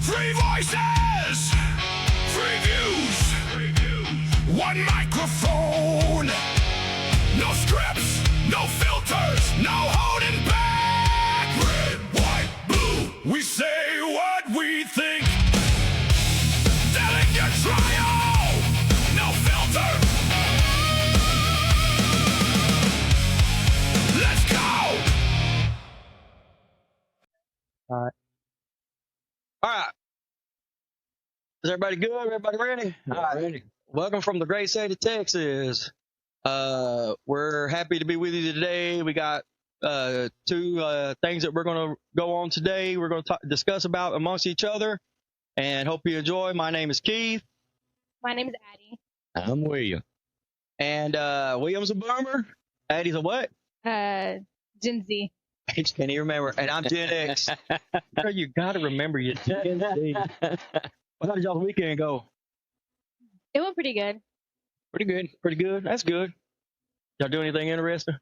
Three voices, three views, one microphone. No scripts, no filters, no holding back. Red, white, blue, we say what we think. Telling your trial, no filter. Let's go. All right. Is everybody good? Everybody ready? All right. Ready. Welcome from the great state of Texas. We're happy to be with you today. We got two things that we're going to go on today. We're going to discuss about amongst each other, and hope you enjoy. My name is Keith. My name is Addie. I'm William. And William's a boomer. Addie's a what? Gen Z. I just can't even remember. And I'm Gen X. Girl, you got to remember your Gen Z. How did y'all's weekend go? It went pretty good. Pretty good. Pretty good. That's good. Y'all do anything interesting?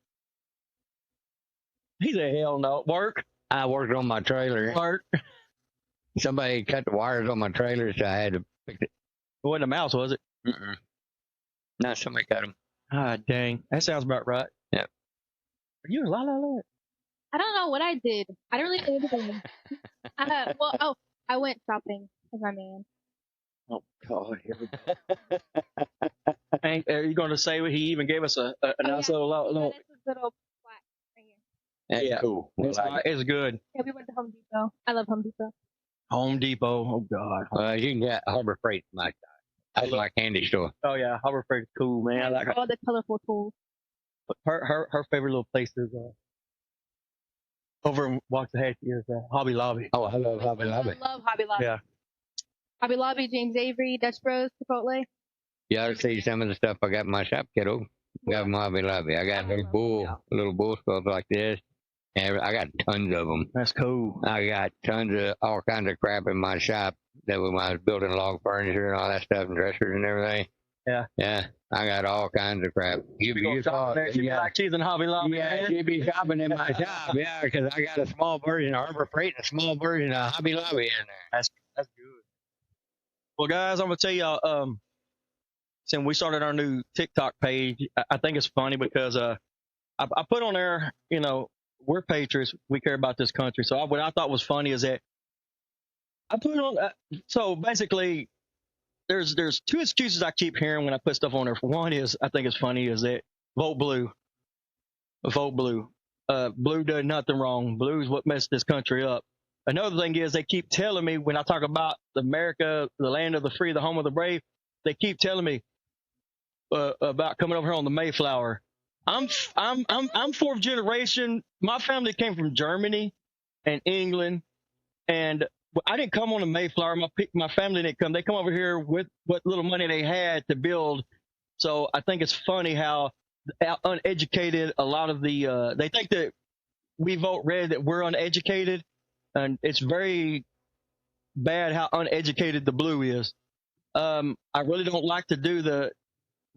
He said, hell no. Work? I worked on my trailer. Work. Somebody cut the wires on my trailer, so I had to fix it. It wasn't a mouse, was it? Mm-mm. No, somebody cut them. Ah, dang. That sounds about right. Yep. Are you in La La Land? I don't know what I did. I don't really do anything. I went shopping with my man. Oh, God. Are you going to say he even gave us a nice little... That's this little plaque right here. That's Yeah. cool. It's good. Yeah, we went to Home Depot. I love Home Depot. Home Depot. Oh, God. You can get Harbor Freight from my side. That's my candy store. Oh, yeah. Harbor Freight is cool, man. I like her. All the colorful tools. Her favorite little place is over in Waxahachie is Hobby Lobby. Oh, I love Hobby Lobby. I love Hobby Lobby. Yeah. Hobby Lobby, James Avery, Dutch Bros, Chipotle. You ought to see some of the stuff I got in my shop, kiddo. Got from Hobby Lobby. I got little bull stuff like this. And I got tons of them. That's cool. I got tons of all kinds of crap in my shop that when I was building log furniture and all that stuff and dressers and everything. Yeah. Yeah. I got all kinds of crap. You be like she's in Hobby Lobby. Yeah, you be shopping in my shop. Yeah, because I got a small version of Harbor Freight and a small version of Hobby Lobby in there. That's good. Well, guys, I'm gonna tell y'all. Since we started our new TikTok page, I think it's funny because I put on there, we're patriots, we care about this country. So what I thought was funny is that I put on. So basically, there's two excuses I keep hearing when I put stuff on there. One is I think it's funny is that vote blue. Vote blue. Blue does nothing wrong. Blue is what messed this country up. Another thing is they keep telling me when I talk about America, the land of the free, the home of the brave, they keep telling me about coming over here on the Mayflower. I'm fourth generation. My family came from Germany and England, and I didn't come on the Mayflower. My family didn't come. They come over here with what little money they had to build. So I think it's funny how uneducated a lot of they think that we vote red, that we're uneducated. And it's very bad how uneducated the blue is. I really don't like to do the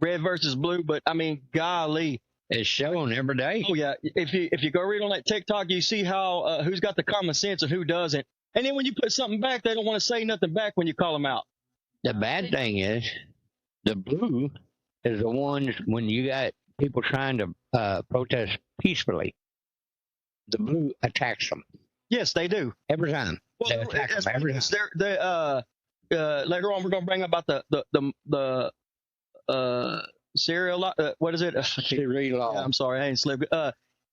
red versus blue, but I mean, golly. It's showing every day. Oh, yeah. If you go read on that TikTok, you see how who's got the common sense and who doesn't. And then when you put something back, they don't want to say nothing back when you call them out. The bad thing is the blue is the ones when you got people trying to protest peacefully. The blue attacks them. Yes, they do. Every time. Well, They attack them every time. Later on, we're going to bring up about the Syria law. What is it? Syria law. Yeah, I'm sorry, I ain't slipped.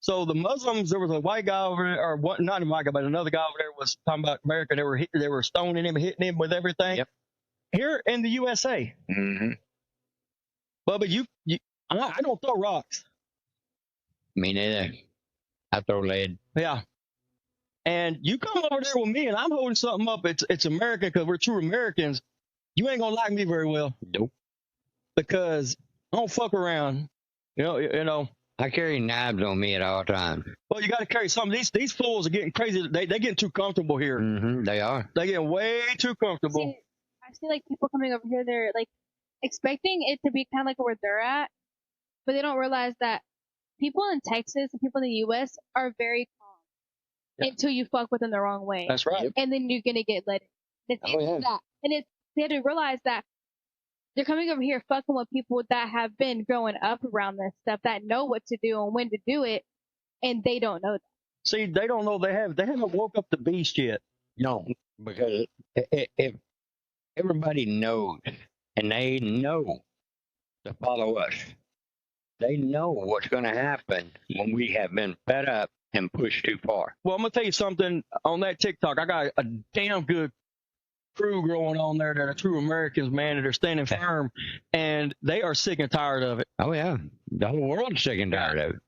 So the Muslims, there was a white guy over there, or what? Not a white guy, but another guy over there was talking about America. They were stoning him, hitting him with everything. Yep. Here in the USA. Mm-hmm. Bubba, I don't throw rocks. Me neither. I throw lead. Yeah. And you come over there with me and I'm holding something up. It's American because we're true Americans. You ain't gonna like me very well. Nope. Because I don't fuck around. You know. I carry knives on me at all times. Well, you got to carry something. These fools are getting crazy. They getting too comfortable here. Mm-hmm. They are. They getting way too comfortable. I see like people coming over here. They're like expecting it to be kind of like where they're at, but they don't realize that people in Texas and people in the U.S. are very calm until you fuck with them the wrong way. That's right. And then you're gonna get led It's that. And they had to realize that they're coming over here fucking with people that have been growing up around this stuff, that know what to do and when to do it, and they don't know that. See, they don't know they haven't woke up the beast yet. No, because if everybody knows and they know to follow us, they know what's going to happen when we have been fed up and pushed too far. Well, I'm gonna tell you something on that TikTok. I got a damn good crew growing on there that are true Americans, man, that are standing firm, and they are sick and tired of it. Oh yeah, the whole world's sick and tired of it.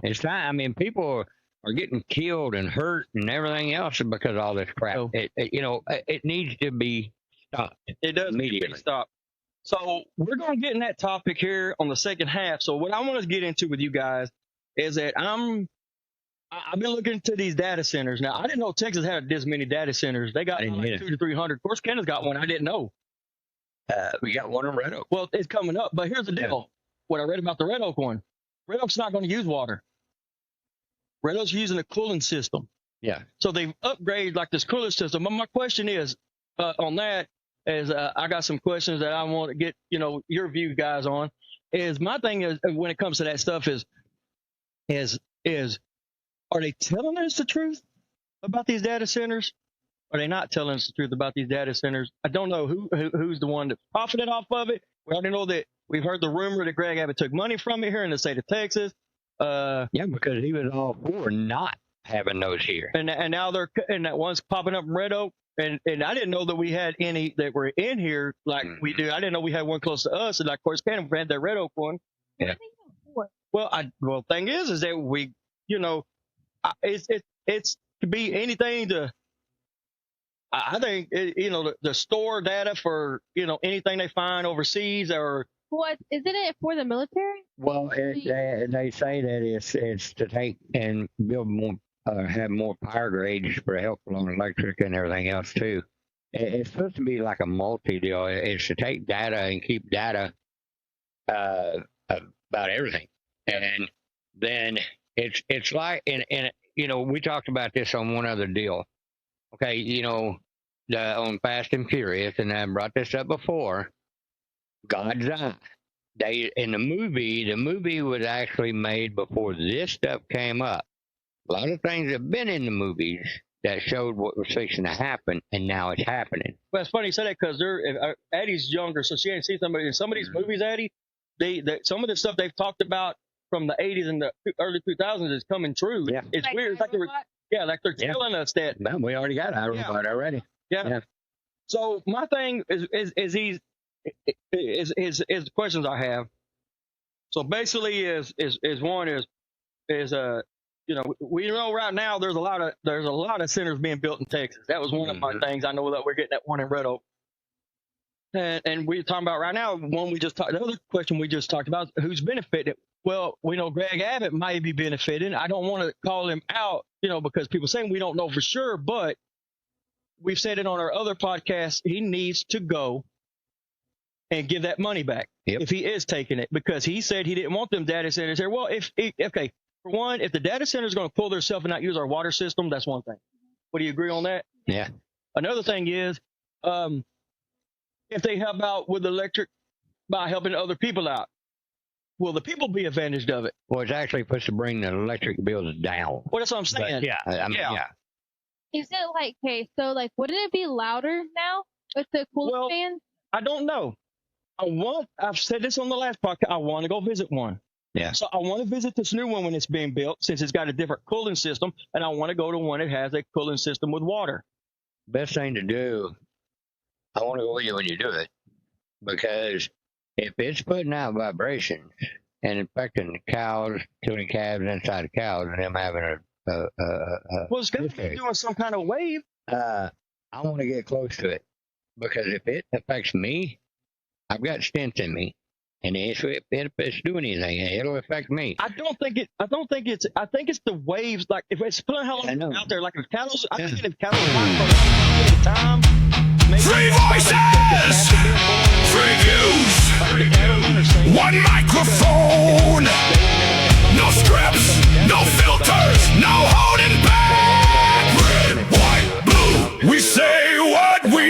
It's time. I mean, people are getting killed and hurt and everything else because of all this crap. Oh. It needs to be stopped. It does immediately. need to stop. So we're going to get in that topic here on the second half. So what I want to get into with you guys is that I've been looking into these data centers. Now, I didn't know Texas had this many data centers. They got like 200 to 300. Of course, Canada's got one. I didn't know. We got one in Red Oak. Well, it's coming up. But here's the deal. Yeah. What I read about the Red Oak one. Red Oak's not going to use water. Red Oak's using a cooling system. Yeah. So they've upgraded like this cooling system. But my question is on that is I got some questions that I want to get your view guys on. Is my thing is when it comes to that stuff is are they telling us the truth about these data centers? Are they not telling us the truth about these data centers? I don't know who's the one that profited off of it. We already know that we've heard the rumor that Greg Abbott took money from it here in the state of Texas. Yeah, because he was all for not having those here. And now that one's popping up in Red Oak. And I didn't know that we had any that were in here like we do. I didn't know we had one close to us. And like, of course, Canada had that Red Oak one. Yeah. Well, thing is that we, it's to be anything to. I think the store data for anything they find overseas or. What isn't it for the military? Well, they say that it's to take and build more, have more power grades for helpful on electric and everything else too. It's supposed to be like a multi deal. It's to take data and keep data about everything, and then it's like and we talked about this on one other deal. Okay, on Fast and Furious, and I brought this up before. God's Eye. In the movie was actually made before this stuff came up. A lot of things have been in the movies that showed what was fixing to happen, and now it's happening. Well, it's funny you say that because Addie's younger, so she ain't seen somebody in some of these movies. Addie, some of the stuff they've talked about from the 80s and the early 2000s is coming true. Yeah. It's weird. It's like they're telling us that. Well, we already got iRobot already. Yeah. So my thing is the questions I have. So basically we know right now there's a lot of centers being built in Texas. That was one of my things. I know that we're getting that one in Red Oak. And we're talking about right now, the other question we just talked about, who's benefited. Well, we know Greg Abbott might be benefiting. I don't want to call him out, because people saying we don't know for sure, but we've said it on our other podcast, he needs to go and give that money back if he is taking it, because he said he didn't want them data centers here. Well, for one, if the data center is going to pull themselves and not use our water system, that's one thing. Would you agree on that? Yeah. Another thing is, if they help out with electric by helping other people out, will the people be advantaged of it? Well, it's actually supposed to bring the electric bills down. Well, that's what I'm saying. But, yeah. Is it wouldn't it be louder now with the cooling fans? I don't know. I've said this on the last podcast. I want to go visit one. Yeah. So I want to visit this new one when it's being built, since it's got a different cooling system, and I want to go to one that has a cooling system with water. Best thing to do, I want to go with you when you do it, because if it's putting out vibrations and infecting the cows, killing calves inside the cows, and them having well, it's got to be doing some kind of wave. I want to get close to it, because if it affects me, I've got stents in me, and if it's doing anything, it'll affect me. I think it's the waves. Like if it's putting how long out there, like if cattle, I think if cattle at a time. Free voices, free views, one microphone, no scripts, no filters, no holding back. Red, white, blue, we say what we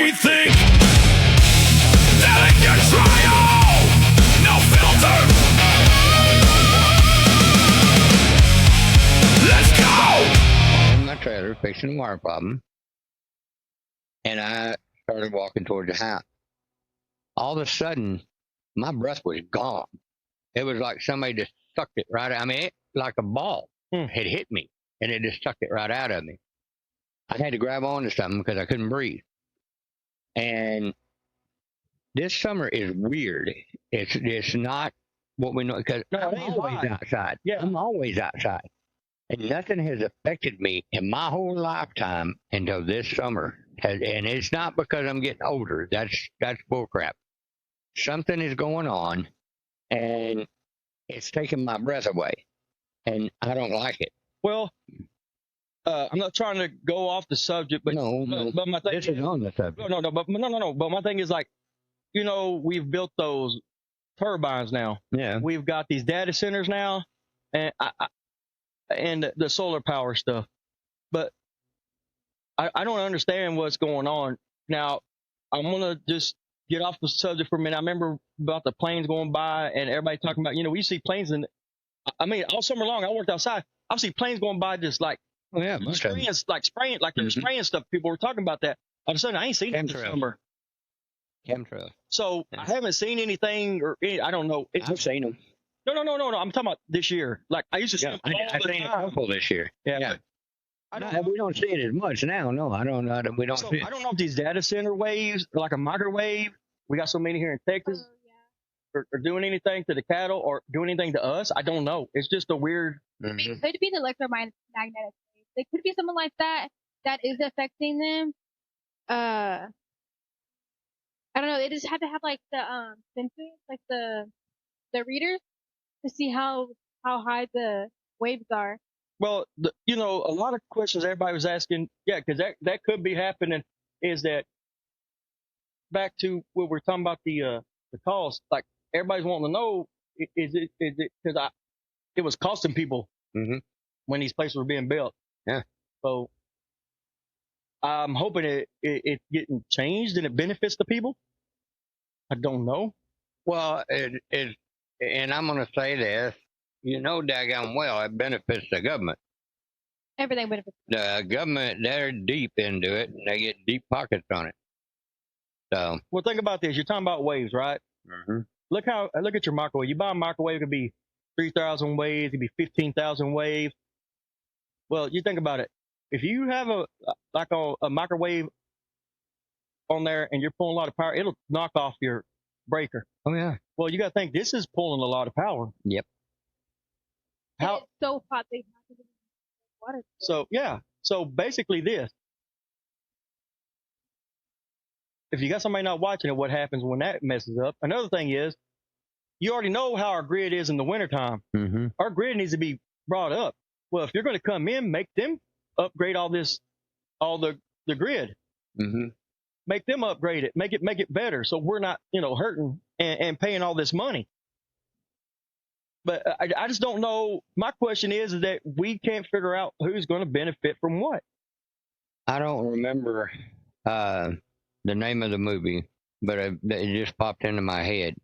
fixing the water problem, and I started walking towards the house. All of a sudden, my breath was gone. It was like somebody just sucked it right out. I mean, it, like a ball had hit me, and it just sucked it right out of me. I had to grab onto something because I couldn't breathe. And this summer is weird. It's not what we know because No, it I'm ain't always hot. outside. Yeah. I'm always outside, and nothing has affected me in my whole lifetime until this summer. And it's not because I'm getting older. That's bullcrap. Something is going on, and it's taking my breath away, and I don't like it. Well, I'm not trying to go off the subject, but No. but my thing This is on the subject. no. But my thing is like, we've built those turbines now. Yeah. We've got these data centers now, and and the solar power stuff. But I don't understand what's going on now. I'm gonna just get off the subject for a minute. I remember about the planes going by and everybody talking about, we see planes and I mean, all summer long I worked outside. I see planes going by just like spraying, like they're spraying stuff. People were talking about that. All of a sudden, I ain't seen it this summer. Chemtrails. So I haven't seen anything I don't know. I've seen them. No. I'm talking about this year. Like I used to see them all I've the seen a time. couple this year. Yeah. We don't see it as much now. No, I don't know. We don't see it. I don't know if these data center waves are like a microwave. We got so many here in Texas. Or doing anything to the cattle or doing anything to us. I don't know. It's just a weird. It could be the electromagnetic waves. It could be something like that is affecting them. I don't know. They just have to have like the sensors, like the readers, to see how high the waves are. Well, a lot of questions everybody was asking. Yeah, because that could be happening. Is that back to what we're talking about the cost? Like everybody's wanting to know, is it because it was costing people when these places were being built. Yeah. So I'm hoping it's getting changed and it benefits the people. I don't know. Well, it and I'm going to say this, daggone well, it benefits the government. Everything benefits. The government, they're deep into it, and they get deep pockets on it. So. Well, think about this. You're talking about waves, right? Mm-hmm. Look at your microwave. You buy a microwave, it could be 3,000 waves, it could be 15,000 waves. Well, you think about it. If you have a microwave on there and you're pulling a lot of power, it'll knock off your breaker. Oh yeah. Well, you got to think this is pulling a lot of power. Yep. How it's so hot they have to get water. So yeah. So basically this. If you got somebody not watching it, what happens when that messes up? Another thing is, you already know how our grid is in the wintertime. Mm-hmm. Our grid needs to be brought up. Well, if you're going to come in, make them upgrade all the grid. Mm-hmm. Make them upgrade it. Make it better, so we're not, hurting and paying all this money. But I just don't know. My question is that we can't figure out who's going to benefit from what. I don't remember the name of the movie, but it just popped into my head.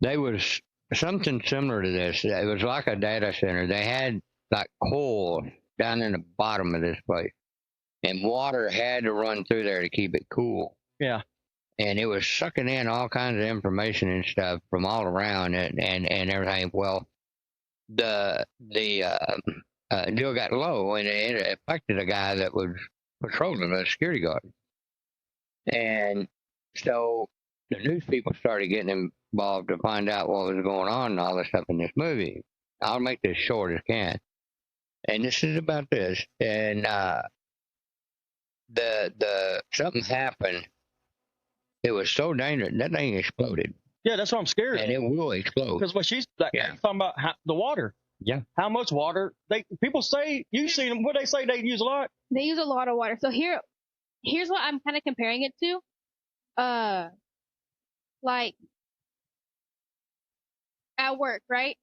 They was something similar to this. It was like a data center. They had like coal down in the bottom of this place, and water had to run through there to keep it cool. Yeah. And it was sucking in all kinds of information and stuff from all around it and everything. Well, the deal got low, and it affected a guy that was patrolling, a security guard. And so the news people started getting involved to find out what was going on and all this stuff in this movie. I'll make this short as can. And this is about this. And the something happened. It was so dangerous that thing exploded. Yeah, that's what I'm scared. And it will explode. Because what she's talking about the water. Yeah. How much water? People say, you've seen them. What they say they use a lot? They use a lot of water. So here's what I'm kind of comparing it to. Like at work, right?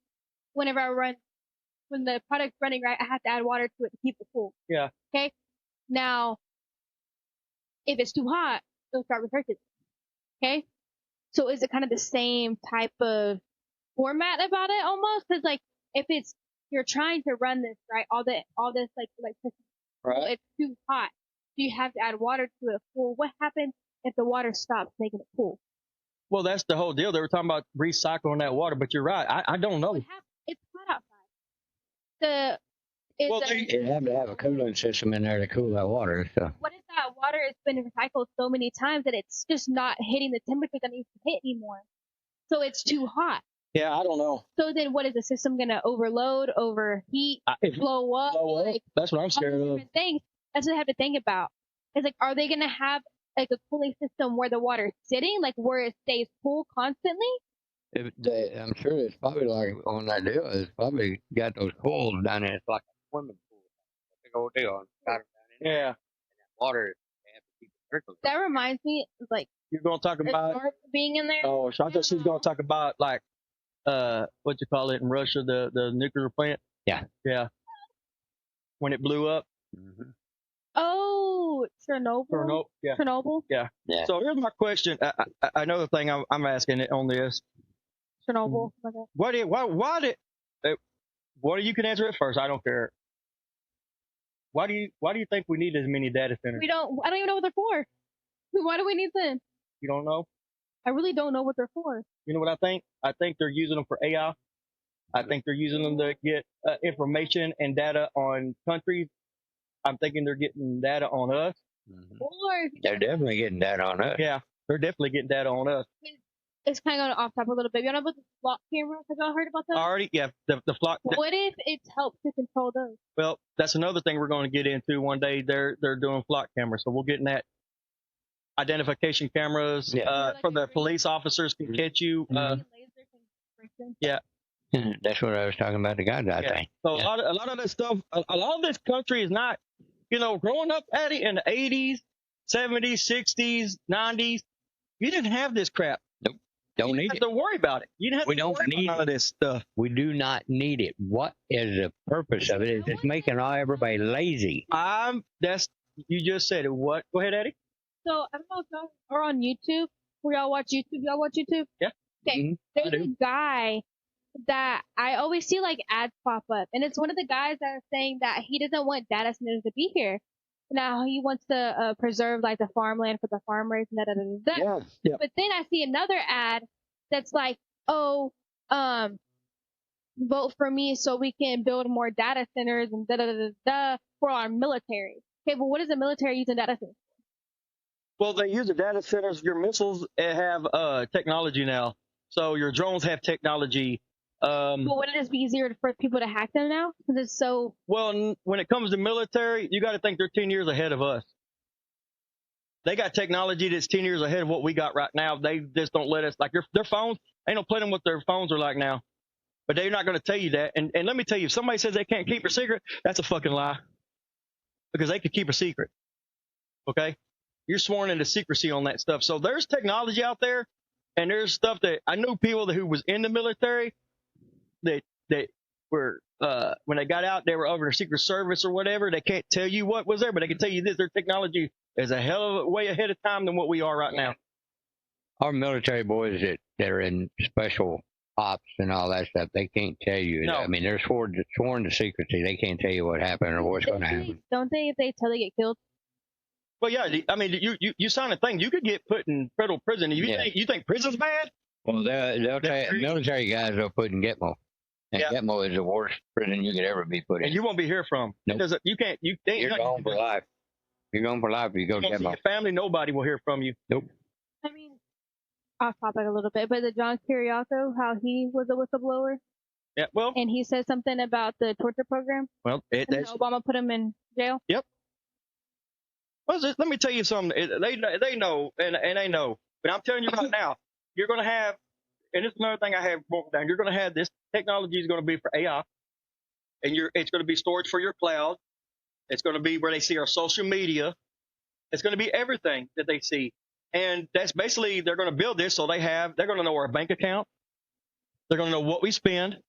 When the product's running, right, I have to add water to it to keep it cool. Yeah. Okay. Now, if it's too hot, it'll start rehearsing. Okay. So is it kind of the same type of format about it almost? Because like if you're trying to run this, right, all this like electricity, Well, it's too hot. So you have to add water to it. Well, what happens if the water stops making it cool? Well, that's the whole deal. They were talking about recycling that water, but you're right. I don't know. What happens? It's hot outside. Well, You have to have a cooling system in there to cool that water. So What if that water has been recycled so many times that it's just not hitting the temperature that it needs to hit anymore? So it's too hot. yeah, I don't know. So then what is the system going to overload, overheat, If blow up? blow up, Like, that's what I'm all scared these of. different things. That's what I have to think about. It's like, are they going to have like a cooling system where the water is sitting, like where it stays cool constantly? I'm sure it's probably like on that deal. It's probably got those pools down there. It's like a swimming pool. Big old deal. Got it down in there. Yeah. And that water, they have to keep it circling. That reminds me of like You're going to talk the about, shark being in there. oh, so I thought she was going to talk about, like, what you call it in Russia, the nuclear plant. Yeah. Yeah. When it blew up. Mm-hmm. Oh, Chernobyl. Yeah. Chernobyl. Yeah. So here's my question. Another thing I'm asking on this. Chernobyl. Okay. What you can answer it first. I don't care. Why do you think we need as many data centers? I don't even know what they're for. Why do we need them? You don't know? I really don't know what they're for. You know what I think? I think they're using them for AI. I think they're using them to get information and data on countries. I'm thinking they're getting data on us. Mm-hmm. Or They're definitely getting that on us. Yeah, they're definitely getting data on us. it's kind of going off topic a little bit. You know about the flock cameras? Have y'all heard about that? Already, yeah, the flock. What if it's helped to control those? Well, that's another thing we're going to get into one day. They're doing flock cameras, so we'll get in that. Identification cameras for the police officers can catch you. Yeah. That's what I was talking about. The guys, I think. So a lot of this stuff, a lot of this country is not, growing up at it in the 80s, 70s, 60s, 90s, you didn't have this crap. Nope. Don't need You it. didn't have to worry about it. You didn't have We to don't worry need about none of this stuff. We do not need it. What is the purpose of it? It's just making everybody lazy. You just said it. What? Go ahead, Eddie. So I don't know if y'all are on YouTube. Where y'all watch YouTube? Y'all watch YouTube? Yeah. Okay. Mhm. There's a guy that I always see like ads pop up, and it's one of the guys that are saying that he doesn't want data centers to be here. Now he wants to preserve like the farmland for the farmers and da. Yeah. But then I see another ad that's like, oh, vote for me so we can build more data centers and for our military. Okay, but what is the military using data centers? Well, they use the data centers. Your missiles have technology now. So your drones have technology. But wouldn't it just be easier for people to hack them now? Because it's so. Well, when it comes to military, you got to think they're 10 years ahead of us. They got technology that's 10 years ahead of what we got right now. They just don't let us, like their phones, ain't no playing what their phones are like now. But they're not going to tell you that. And let me tell you, if somebody says they can't keep a secret, that's a fucking lie. Because they could keep a secret. Okay? You're sworn into secrecy on that stuff. So there's technology out there, and there's stuff that I knew people who was in the military that were when they got out, they were over the Secret Service or whatever. They can't tell you what was there, but they can tell you this: their technology is a hell of a way ahead of time than what we are right now. Our military boys that are in special ops and all that stuff, they can't tell you. No. I mean, they're sworn to secrecy. They can't tell you what happened or what's going to happen. Don't they, if they tell they get killed? Well, yeah, I mean, you sign a thing, you could get put in federal prison. You think prison's bad? Well, they'll tell you, military guys will put in Gitmo. And Gitmo is the worst prison you could ever be put in. And you won't be here from. Nope. You're gone for life. You're gone for life if you go to see Gitmo. your family, nobody will hear from you. Nope. I mean, off topic a little bit, but the John Kiriakou, how he was a whistleblower, Yeah, well, and he said something about the torture program, and then Obama put him in jail. Yep. Well, let me tell you something. They know, and they know. But I'm telling you right now, you're going to have, and this is another thing I have broken down. You're going to have this technology is going to be for AI, and it's going to be storage for your cloud. It's going to be where they see our social media. It's going to be everything that they see, and that's basically they're going to build this so they're going to know our bank account. They're going to know what we spend.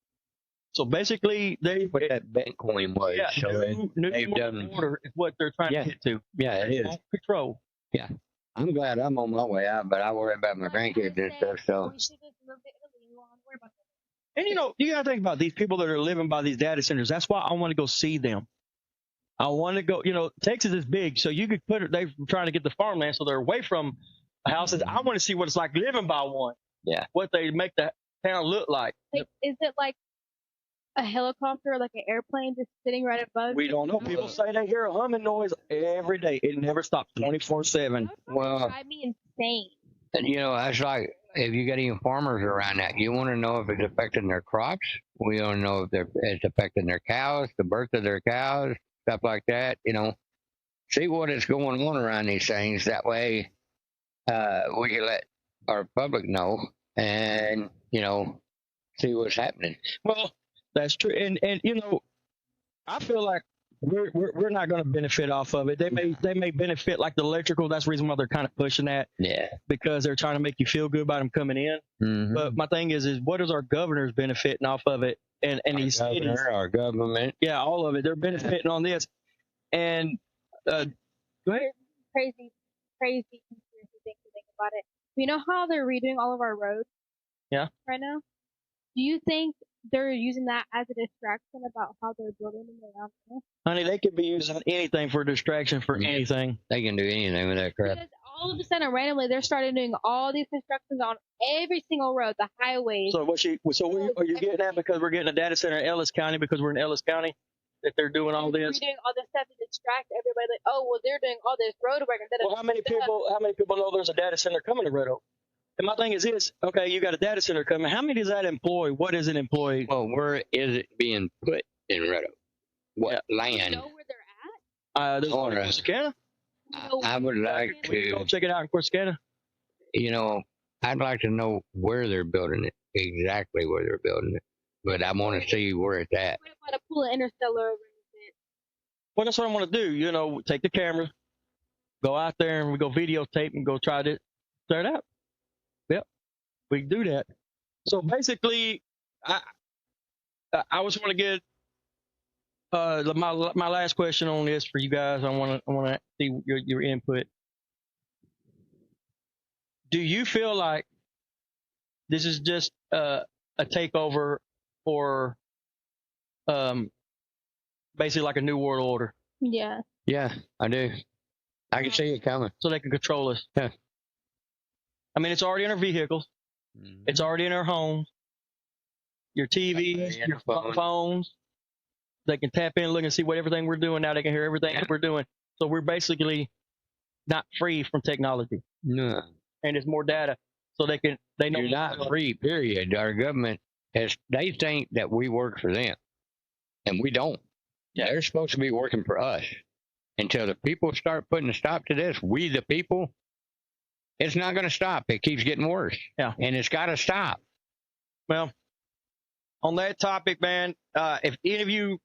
So basically, what that Bitcoin was. Yeah, So they've done. Order is what they're trying to get to. Yeah, it is. Control. Yeah. I'm glad I'm on my way out, but I worry about my grandkids and stuff. So. And you got to think about these people that are living by these data centers. That's why I want to go see them. I want to go. Texas is big, so you could put it. They're trying to get the farmland, so they're away from houses. I want to see what it's like living by one. Yeah. What they make the town look like. Like, is it like a helicopter, like an airplane, just sitting right above? We don't know. People say they hear a humming noise every day. It never stops, 24/7. Well, Drive me insane. and, that's like if you got any farmers around that, you want to know if it's affecting their crops. We want to know if it's affecting their cows, the birth of their cows, stuff like that. See what is going on around these things. That way, we can let our public know and see what's happening. Well, that's true, and I feel like we're not going to benefit off of it. They may benefit like the electrical. That's the reason why they're kind of pushing that. Yeah. Because they're trying to make you feel good about them coming in. Mm-hmm. But my thing is what is our governors benefiting off of it? And these cities, our government. yeah, all of it. They're benefiting on this. And go ahead. Crazy conspiracy thing to think about it. You know how they're redoing all of our roads? Yeah. Right now? Do you think they're using that as a distraction about how they're building them around here? Honey, they could be using anything for distraction for anything. They can do anything with that crap. Because all of a sudden, randomly, they're starting doing all these constructions on every single road, the highways. So are you getting that because we're getting a data center in Ellis County because we're in Ellis County that they're doing all this? They're doing all this stuff to distract everybody. Like, oh, well, they're doing all this road work. Well, how many people know there's a data center coming to Red Oak? And my thing is this: okay, you got a data center coming. How many does that employ? What is it employ? Well, where is it being put in Red Oak? What land? Do you know where they're at? There's one in Corsicana. I would like Go to, check it out in Corsicana. I'd like to know where they're building it, exactly where they're building it. But I want to see where it's at. What about a pool of Interstellar over in Well, that's what I want to do. Take the camera, go out there, and we go videotape and go try to start out. Yep, we can do that. So basically, I just want to get my last question on this for you guys. I want to see your input. Do you feel like this is just a takeover for basically like a new world order? Yeah. Yeah, I do. I can see it coming. So they can control us. Yeah. I mean, it's already in our vehicles. Mm-hmm. It's already in our homes. Your TVs, your phones. They can tap in, look, and see what everything we're doing now. They can hear everything that we're doing. So we're basically not free from technology. No. And it's more data. So they know. You're not free, period. Our government they think that we work for them. And we don't. Yeah. They're supposed to be working for us. Until the people start putting a stop to this, we the people, it's not going to stop. It keeps getting worse. Yeah. And it's got to stop. Well, on that topic, man, if any of you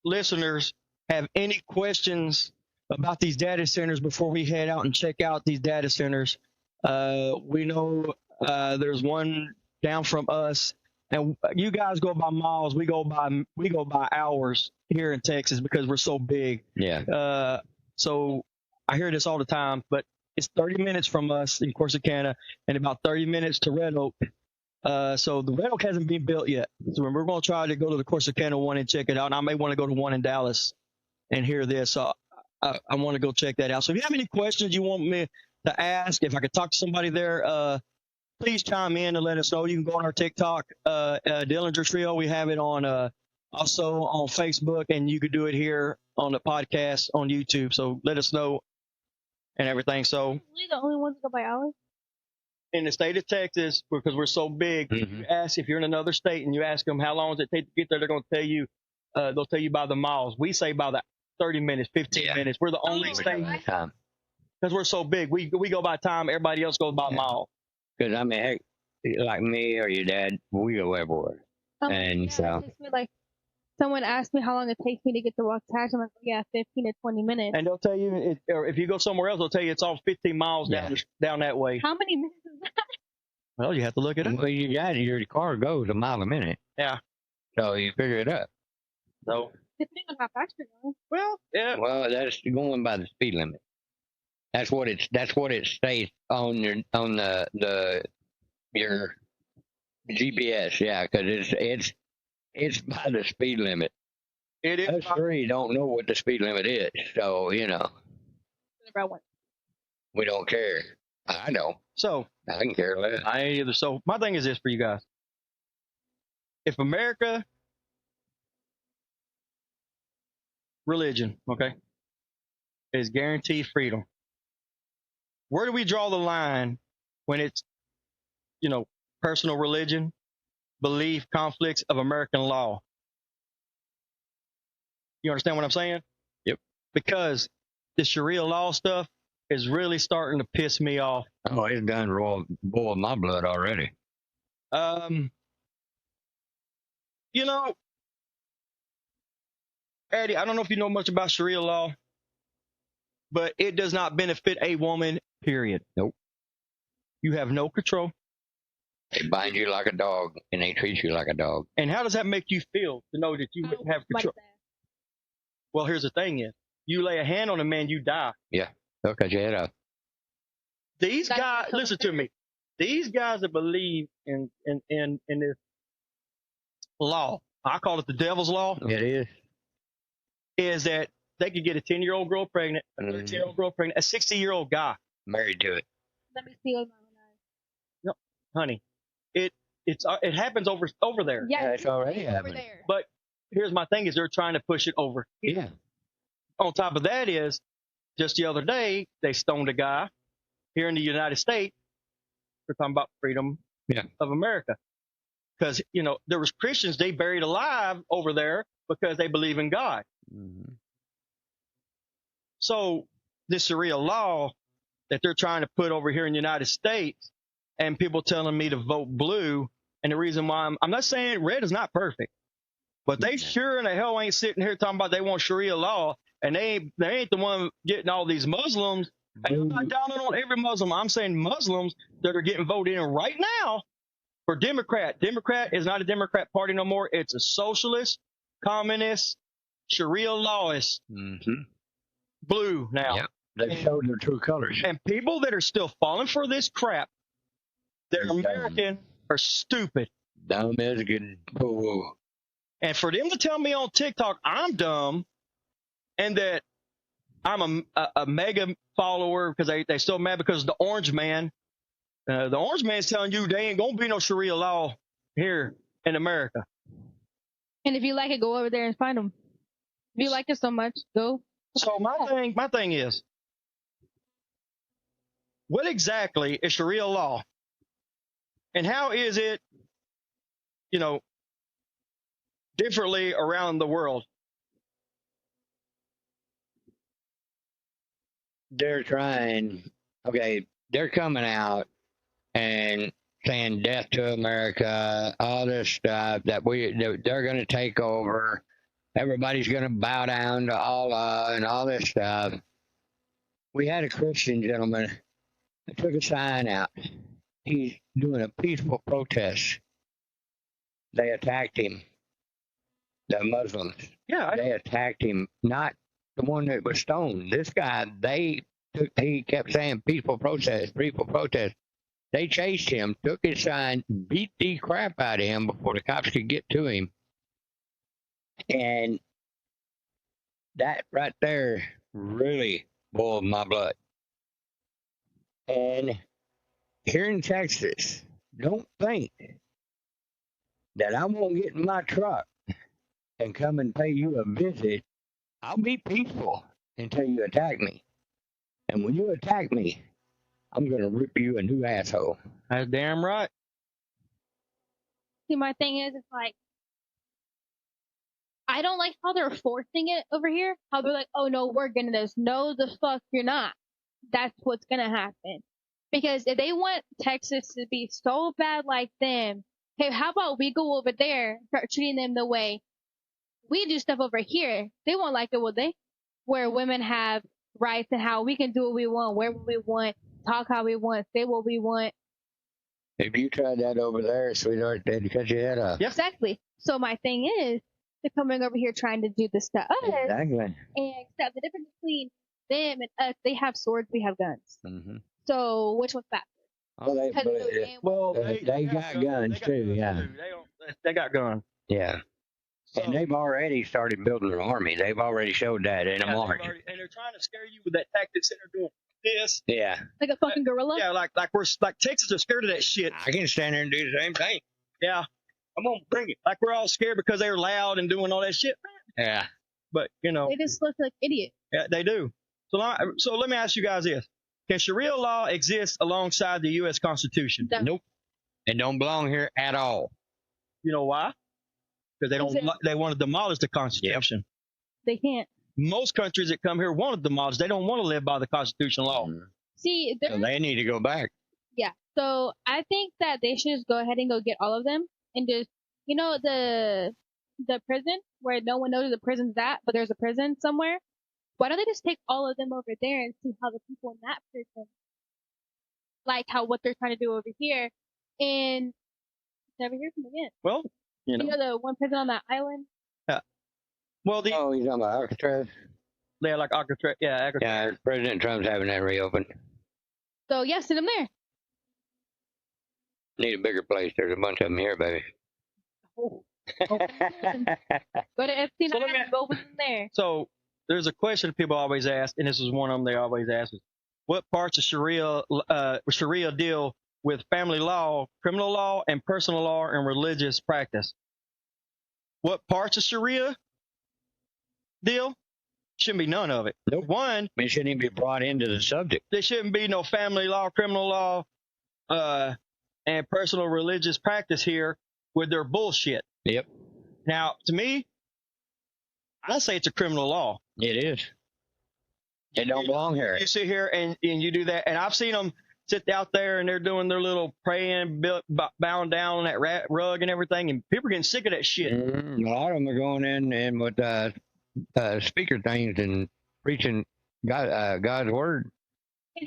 listeners have any questions about these data centers before we head out and check out these data centers, we know there's one down from us, and you guys go by miles. We go by hours here in Texas because we're so big. Yeah. So I hear this all the time, but it's 30 minutes from us in Corsicana and about 30 minutes to Red Oak. So the Red Oak hasn't been built yet. So we're going to try to go to the Corsicana one and check it out. And I may want to go to one in Dallas and hear this. So I want to go check that out. So if you have any questions you want me to ask, if I could talk to somebody there, please chime in and let us know. You can go on our TikTok, Dillinger Trio. We have it on also on Facebook, and you could do it here on the podcast on YouTube. So let us know and everything. So we the only ones that go by hours? In the state of Texas, because we're so big, Mm-hmm. you ask if you're in another state and you ask them how long does it take to get there, they're going to tell you, they'll tell you by the miles. We say by the 30 minutes, 15 minutes. We're the only state because we're so big. We go by time. Everybody else goes by mile. Because, I mean, heck, like me or your dad, we go everywhere. And so. It's just like someone asked me how long it takes me to get to Waxahachie. I'm like, yeah, 15 to 20 minutes. And they'll tell you, or if you go somewhere else, they'll tell you it's all 15 miles down that way. How many minutes is that? Well, you have to look it up. Well, you got it. Your car goes a mile a minute. Yeah. So you figure it up. So. Depending on how fast you're going. Well, yeah. Well, that's going by the speed limit. That's what it states on your GPS. Yeah, because it's by the speed limit. It is. Us three don't know what the speed limit is, so you know Whenever I want. we don't care. I know. So I can care less. I ain't either. So my thing is this for you guys: if America religion, okay, is guaranteed freedom, where do we draw the line when it's, personal religion, belief, conflicts of American law? You understand what I'm saying? Yep. Because the Sharia law stuff is really starting to piss me off. Oh, it's done boiled my blood already. You know, Eddie, I don't know if you know much about Sharia law, but it does not benefit a woman, period. Nope. You have no control. They bind you like a dog, and they treat you like a dog. And how does that make you feel to know that you wouldn't have control? Well, here's the thing is, you lay a hand on a man, you die. Yeah, they'll cut your head off. These guys, listen to me. These guys that believe in this law, I call it the devil's law, It is that they could get a 10-year-old girl pregnant, a 13-year-old girl pregnant, a 60-year-old guy. married to it. Let me see with my own eyes. No, honey, it happens over there. Yeah, it's already over happening. there. But here's my thing: is they're trying to push it over. Yeah. On top of that is, just the other day they stoned a guy here in the United States. We're talking about freedom of America, because there was Christians they buried alive over there because they believe in God. Mm-hmm. So this Sharia law that they're trying to put over here in the United States, and people telling me to vote blue, and the reason why I'm not saying red is not perfect, but they sure in the hell ain't sitting here talking about they want Sharia law, and they ain't the one getting all these Muslims. And I'm not downing on every Muslim. I'm saying Muslims that are getting voted in right now for Democrat. Democrat is not a Democrat party no more. It's a socialist, communist, Sharia lawist. Mm-hmm. Blue now. Yep. They've showed their true colors. And people that are still falling for this crap, that are American, are stupid. Dumb as good. Oh. And for them to tell me on TikTok I'm dumb and that I'm a mega follower because they still mad because the orange man, the orange man's telling you they ain't going to be no Sharia law here in America. And if you like it, go over there and find them. If you like it so much, go. So my thing is, what exactly is Sharia law? And how is it, differently around the world? They're coming out and saying death to America, all this stuff that they're going to take over. Everybody's going to bow down to Allah and all this stuff. We had a Christian gentleman that took a sign out. He's doing a peaceful protest. They attacked him. The Muslims. Yeah. They attacked him, not the one that was stoned. This guy, he kept saying peaceful protest, peaceful protest. They chased him, took his sign, beat the crap out of him before the cops could get to him. And that right there really boiled my blood. And here in Texas, don't think that I won't get in my truck and come and pay you a visit. I'll be peaceful until you attack me. And when you attack me, I'm going to rip you a new asshole. That's damn right. See, my thing is, it's like, I don't like how they're forcing it over here. How they're like, oh no, we're gonna this. No, the fuck you're not. That's what's gonna happen. Because if they want Texas to be so bad like them, hey, how about we go over there, start treating them the way we do stuff over here? They won't like it, will they? Where women have rights and how we can do what we want, wherever we want, talk how we want, say what we want. If you tried that over there, sweetheart, they'd cut your head off. Yep. Exactly. So my thing is, they're coming over here trying to do this to us. Exactly. And except the difference between them and us, they have swords, we have guns. Mm-hmm. So which one's faster? Oh, they got guns too, yeah. They got guns. And they've already started building their army. They've already showed that in a march. And they're trying to scare you with that tactics that they're doing this. Yeah. Like a fucking gorilla? Yeah, like Texas are scared of that shit. I can stand there and do the same thing. Yeah. I'm gonna bring it. Like we're all scared because they're loud and doing all that shit. Yeah. But They just look like idiots. yeah, they do. So let me ask you guys this: can Sharia law exist alongside the U.S. Constitution? No. Nope. It don't belong here at all. You know why? Because they want to demolish the Constitution. They can't. Most countries that come here want to demolish. They don't want to live by the Constitutional law. See, So they need to go back. yeah. So I think that they should just go ahead and go get all of them and just, the prison where no one knows the prison's at, but there's a prison somewhere. Why don't they just take all of them over there and see how the people in that prison like what they're trying to do over here, and never hear from them again. Well, You know the one prison on that island? well, Oh, you're talking about Alcatraz? they're like Alcatraz. Yeah, Alcatraz. Yeah, President Trump's having that reopened. So yeah, send them there. Need a bigger place. There's a bunch of them here, baby. Oh. Go to Epstein So let me- Island, go with them there. So there's a question people always ask, and this is one of them they always ask: is what parts of Sharia deal with family law, criminal law, and personal law and religious practice? What parts of Sharia deal? Shouldn't be none of it. Nope. One, It shouldn't even be brought into the subject. there shouldn't be no family law, criminal law, and personal religious practice here with their bullshit. Yep, Now, to me, I say it's a criminal law. it is. It don't belong here. You sit here and you do that, and I've seen them sit out there and they're doing their little praying, bowing down on that rug and everything, and people are getting sick of that shit. A lot of them are going in with speaker things and preaching God's word,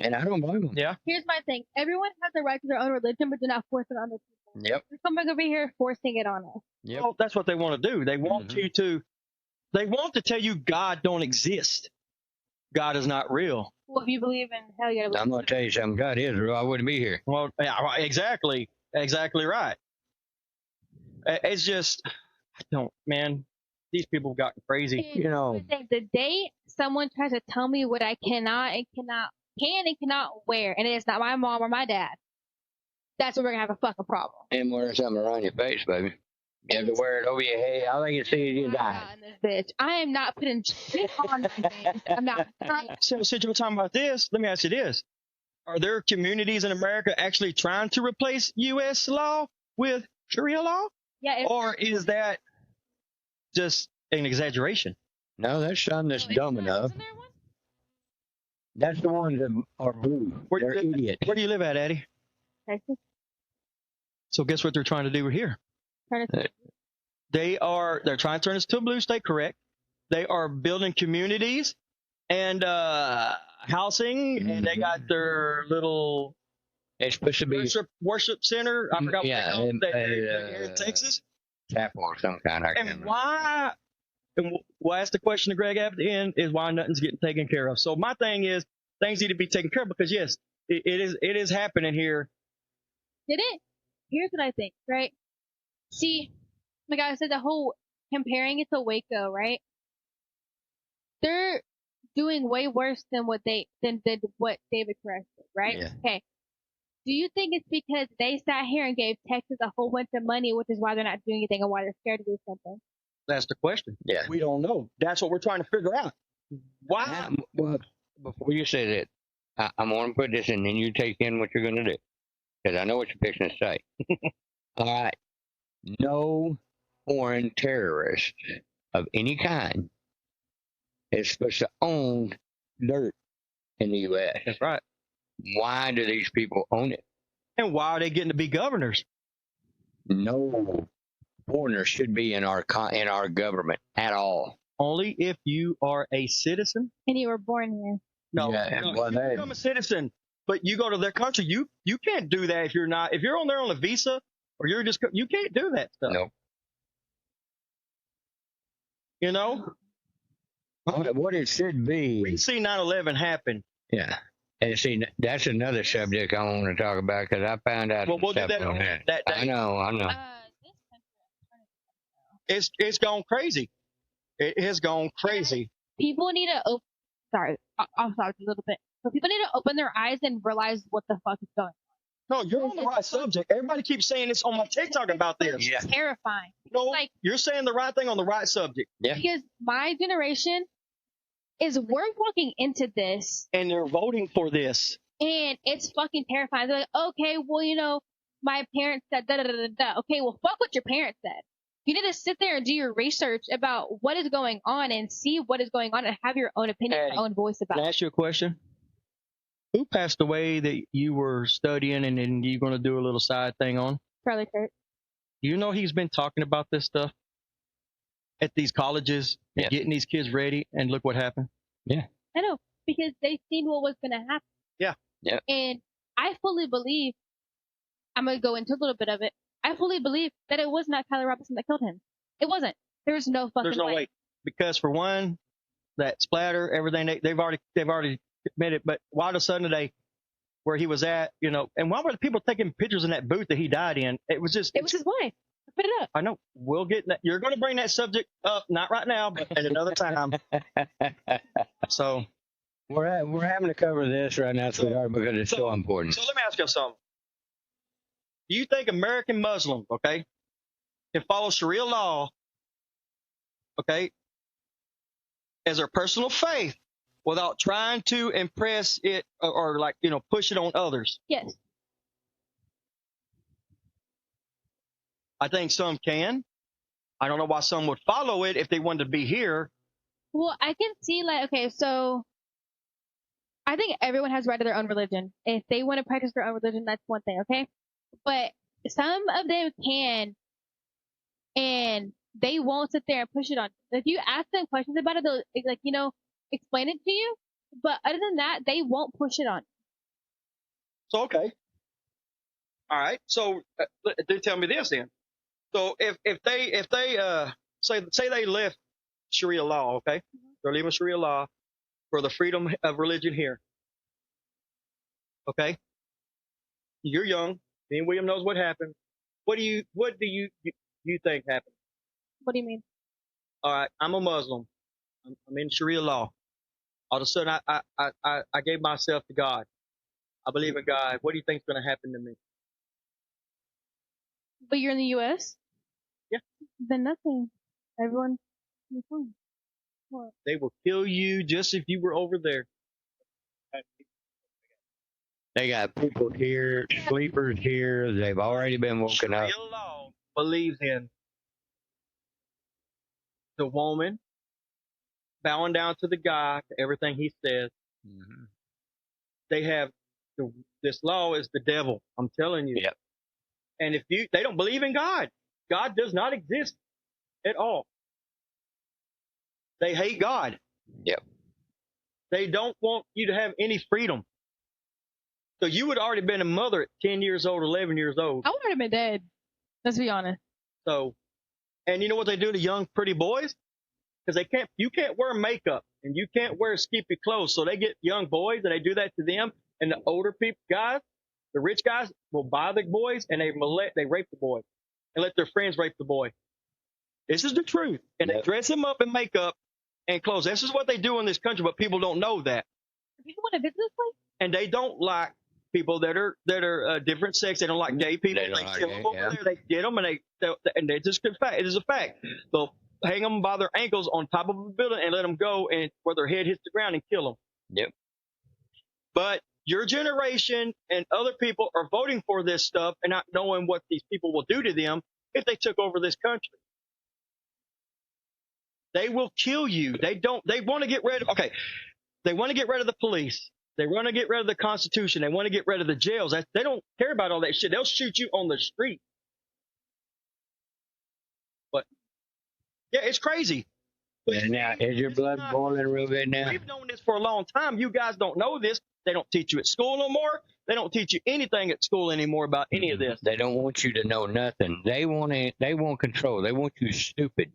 and I don't blame them. Yeah. Here's my thing. Everyone has the right to their own religion, but do not force it on other people. Yep. There's somebody over here forcing it on us. Yep. Well, that's what they want to do. They want Mhm. they want to tell you God don't exist. God is not real. Well, if you believe in hell, you gotta I'm gonna tell you something. God is real. I wouldn't be here. Well, yeah, right, exactly right. It's just, I don't, man. These people have gotten crazy. And You know. I think the day someone tries to tell me what I can and cannot wear, and it's not my mom or my dad, that's when we're gonna have a fucking problem. And wear something around your face, baby. You have to wear it over your head. All they can see is you die. In this bitch, I am not putting shit on my face. I'm not. So since you're talking about this, let me ask you this. Are there communities in America actually trying to replace U.S. law with Sharia law? Yeah. Or is that just an exaggeration? No, that's something that's dumb enough. Isn't there one? That's the ones that are blue. They're idiots. Where do you live at, Eddie? Texas. So guess what they're trying to do here? Trying to- They're trying to turn us to a blue state, correct? They are building communities and housing, and they got their little It's supposed to be worship center. I forgot what Yeah, they call it. They're here in Texas. chapel or some kind. I can't And remember. why? And we'll ask the question to Greg at the end: is why nothing's getting taken care of. So my thing is, things need to be taken care of because yes, it is happening here. Did it? Here's what I think, right? See, like I said, the whole comparing it to Waco, right? They're doing way worse than what what David Koresh did, right? Yeah. Okay. Do you think it's because they sat here and gave Texas a whole bunch of money, which is why they're not doing anything and why they're scared to do something? That's the question. Yeah. We don't know. That's what we're trying to figure out. Why? Well, before you say that, I'm going to put this in, and you take in what you're going to do, because I know what you're fixing to say. All right. No foreign terrorist of any kind is supposed to own dirt in the U.S. That's right. Why do these people own it? And why are they getting to be governors? No foreigner should be in our government at all. Only if you are a citizen. And you were born here. No, Yeah, no, well, if you become a citizen, but you go to their country. You can't do that if you're not. If you're on there on a visa or you're just, you can't do that stuff. No. You know, What it should be. we see 9/11 happen. Yeah. And see, that's another subject I want to talk about because I found out Well, some we'll do stuff that on on that. that day. I know. This country, it's gone crazy. It has gone crazy. People need to I'll stop a little bit. But people need to open their eyes and realize what the fuck is going on. No, you're on the right subject. Everybody keeps saying this on my TikTok about this. Yeah. It's terrifying. No, Like, you're saying the right thing on the right subject. Yeah. because my generation we're walking into this And they're voting for this. and it's fucking terrifying. They're like, okay, well, you know, my parents said da da da da da. Okay, well, fuck what your parents said. You need to sit there and do your research about what is going on and see what is going on and have your own opinion, Eddie, your own voice about Can I it. ask you a question? Who passed away that you were studying and then you're going to do a little side thing on? Charlie Kirk. Do you know he's been talking about this stuff at these colleges, Yeah. getting these kids ready, and look what happened? Yeah. I know, because they seen what was going to happen. Yeah. Yeah. And I fully believe, I'm going to go into a little bit of it. I fully believe that it was not Tyler Robinson that killed him. It wasn't. There's no fucking There's no way. Because for one, that splatter, everything, they've already admitted, but why all of a sudden today, where he was at, you know, and why were the people taking pictures in that booth that he died in? It was just, It was his wife. Put it up. I know, we'll get that. You're going to bring that subject up, not right now, but at another time. So, We're having to cover this right now, sweetheart, because it's so important. So let me ask you something. Do you think American Muslims, okay, can follow Sharia law, okay, as their personal faith without trying to impress it or like, you know, push it on others? Yes. I think some can. I don't know why some would follow it if they wanted to be here. Well, I can see, like, okay, so I think everyone has right to their own religion. If they want to practice their own religion, that's one thing, okay? But some of them can, and they won't sit there and push it on. If you ask them questions about it, they'll, like, you know, explain it to you. But other than that, they won't push it on. So, okay. All right. So, do tell me this then. So, if they say they left Sharia law, okay, they're leaving Sharia law for the freedom of religion here. Okay, you're young. Me and William knows what happened. What do you think happened? What do you mean? All right, I'm a Muslim. I'm in Sharia law. All of a sudden, I gave myself to God. I believe in God. What do you think's going to happen to me? But you're in the U.S.? Yeah. Then nothing. Everyone's fine. What? They will kill you just if you were over there. They got people here, sleepers here. They've already been woken up. Sharia law believes in the woman bowing down to the guy, to everything he says. Mm-hmm. They have this law is the devil. I'm telling you. Yep. And if they don't believe in God, God does not exist at all. They hate God. Yep. They don't want you to have any freedom. So you would already been a mother at 10 years old, 11 years old. I would have been dead. Let's be honest. So, and you know what they do to young, pretty boys? Because you can't wear makeup and you can't wear skimpy clothes. So they get young boys and they do that to them. And the older guys, the rich guys, will buy the boys and they rape the boy and let their friends rape the boy. This is the truth. And Yep. they dress him up in makeup and clothes. This is what they do in this country, but people don't know that. People want to visit this place? And they don't like people that are different sex. They don't like gay people. They don't like kill gay, them over yeah. there. They get them and it's just a fact. It is a fact. They'll hang them by their ankles on top of a building and let them go and where their head hits the ground and kill them. Yep. But your generation and other people are voting for this stuff and not knowing what these people will do to them if they took over this country. They will kill you. They want to get rid of, they want to get rid of the police. They want to get rid of the Constitution. They want to get rid of the jails. They don't care about all that shit. They'll shoot you on the street. But, yeah, it's crazy. And now, is your blood boiling real good now? We've known this for a long time. You guys don't know this. They don't teach you at school no more. They don't teach you anything at school anymore about any of this. They don't want you to know nothing. They want control. They want you stupid.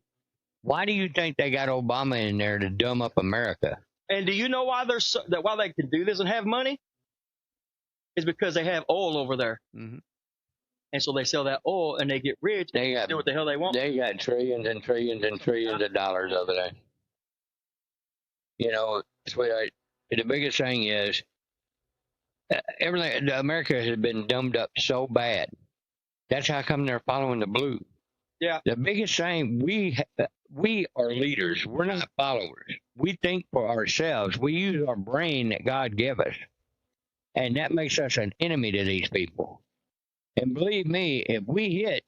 Why do you think they got Obama in there to dumb up America? And do you know why why they can do this and have money? Is because they have oil over there. Mm-hmm. and so they sell that oil and they get rich. They got Do what the hell they want. They got trillions and trillions and trillions of dollars over there. You know, sweetheart, the biggest thing is everything. America has been dumbed up so bad. That's how come they're following the blue. Yeah. The biggest thing, we are leaders. We're not followers. We think for ourselves. We use our brain that God gave us. And that makes us an enemy to these people. And believe me, if we hit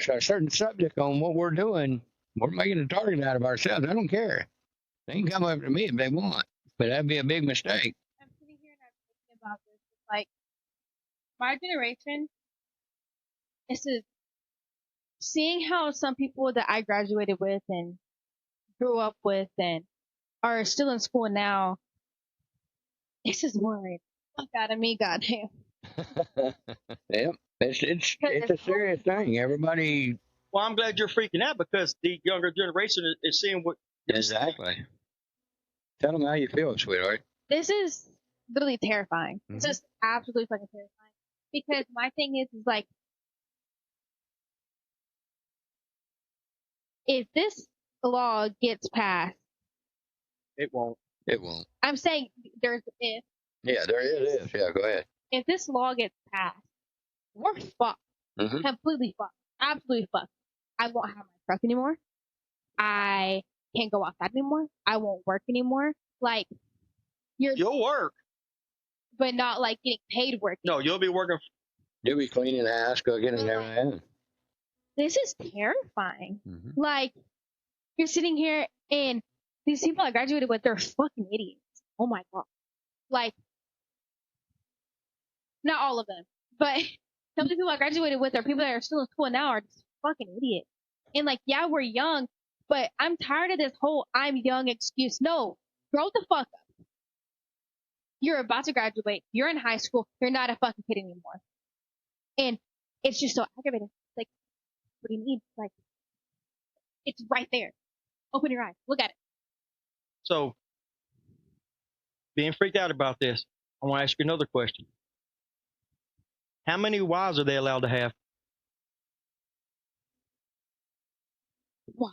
a certain subject on what we're doing, we're making a target out of ourselves. I don't care. They can come up to me if they want, but that'd be a big mistake. I'm sitting here and I'm thinking about this. It's like, my generation, this is seeing how some people that I graduated with and grew up with and are still in school now. This is worrying the fuck out of me, goddamn. Yep, it's a serious thing. Everybody. Well, I'm glad you're freaking out because the younger generation is seeing what. Exactly. Tell them how you feel, sweetheart. This is literally terrifying. Mhm. It's just absolutely fucking terrifying. Because my thing is like, if this law gets passed, It won't. It won't. I'm saying there's if Yeah, there it is. Yeah, go ahead. if this law gets passed, we're fucked. Mhm. Completely fucked. Absolutely fucked. I won't have my truck anymore. I can't go outside anymore. I won't work anymore. Like, You'll work. but not like getting paid work. No, you'll be working. You'll be cleaning the house, cooking, and everything. This is terrifying. Mhm. Like, you're sitting here and these people I graduated with, they're fucking idiots. Oh my god. Like, not all of them, but some of the people I graduated with are people that are still in school now are just fucking idiots. And like, yeah, we're young, but I'm tired of this whole I'm young excuse. No, grow the fuck up. You're about to graduate. You're in high school. You're not a fucking kid anymore. And it's just so aggravating. Like, what do you need? Like, it's right there. Open your eyes. Look at it. So, being freaked out about this, I want to ask you another question. How many wives are they allowed to have? Why?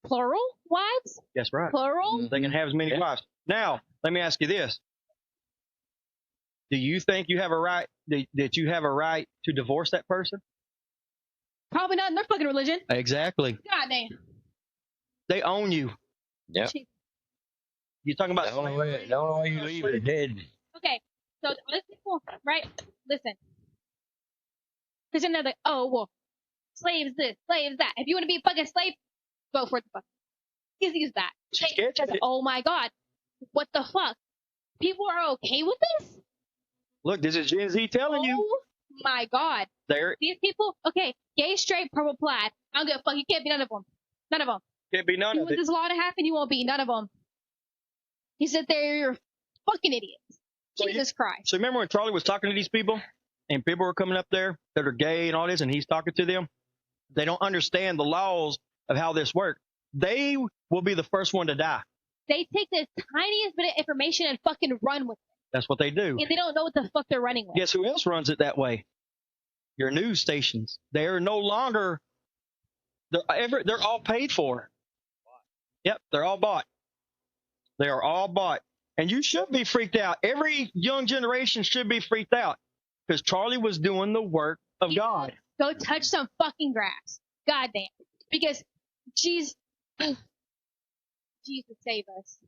Plural wives? That's right. Plural? They can have as many Yeah. wives. Now, let me ask you this. Do you think you have a right, that you have a right to divorce that person? Probably not in their fucking religion. Exactly. God damn. They own you. Yep. You're talking about The only way you leave is dead. Okay, so these people, right? Listen. Because then they're like, oh, well, slaves this, slaves that. If you want to be a fucking slave, go for it. Easy as that. She's scared of it. Oh my god. What the fuck? People are okay with this? Look, this is Gen Z telling you. Oh my god. There These people, okay, gay, straight, purple, plaid. I don't give a fuck. You can't be none of them. None of them. can't be none You of want it. this law to happen, you won't be none of them. You sit there, you're fucking idiots. So Jesus Christ. So remember when Charlie was talking to these people, and people were coming up there that are gay and all this, and he's talking to them? They don't understand the laws of how this works. They will be the first one to die. They take the tiniest bit of information and fucking run with it. That's what they do. And they don't know what the fuck they're running with. Guess who else runs it that way? Your news stations. They are no longer. They're all paid for. Yep, they're all bought. They are all bought, and you should be freaked out. Every young generation should be freaked out because Charlie was doing the work of God. Go touch some fucking grass. Goddamn. Because Jesus save us.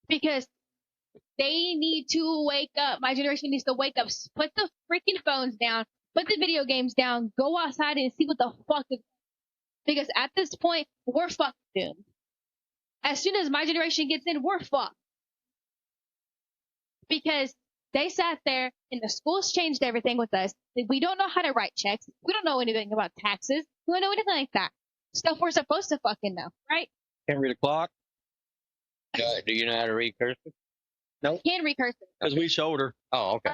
Because they need to wake up. My generation needs to wake up. Put the freaking phones down. Put the video games down. Go outside and see what the fuck is. Because at this point, we're fucking doomed. As soon as my generation gets in, we're fucked. Because they sat there and the schools changed everything with us. We don't know how to write checks. We don't know anything about taxes. We don't know anything like that. Stuff we're supposed to fucking know, right? Can't read a clock Do you know how to read cursive? Can recursive. because we showed her. Oh, okay.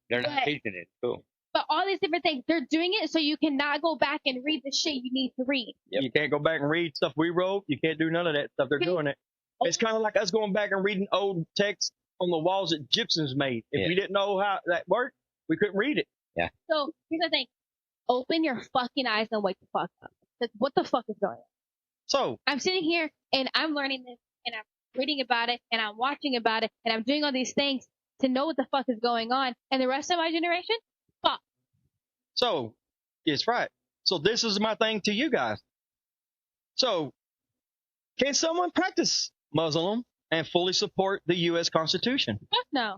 They're not but- teaching it. Cool. But all these different things, they're doing it so you cannot go back and read the shit you need to read. Yep. You can't go back and read stuff we wrote. You can't do none of that stuff. They're doing it. It's kind of like us going back and reading old text on the walls that gypsums made. If we didn't know how that worked, we couldn't read it. Yeah. So here's the thing: open your fucking eyes and wake the fuck up. Like, what the fuck is going on? So I'm sitting here and I'm learning this and I'm reading about it and I'm watching about it and I'm doing all these things to know what the fuck is going on. And the rest of my generation, fuck. So, it's right. So this is my thing to you guys. So, can someone practice Muslim and fully support the U.S. Constitution? Fuck no.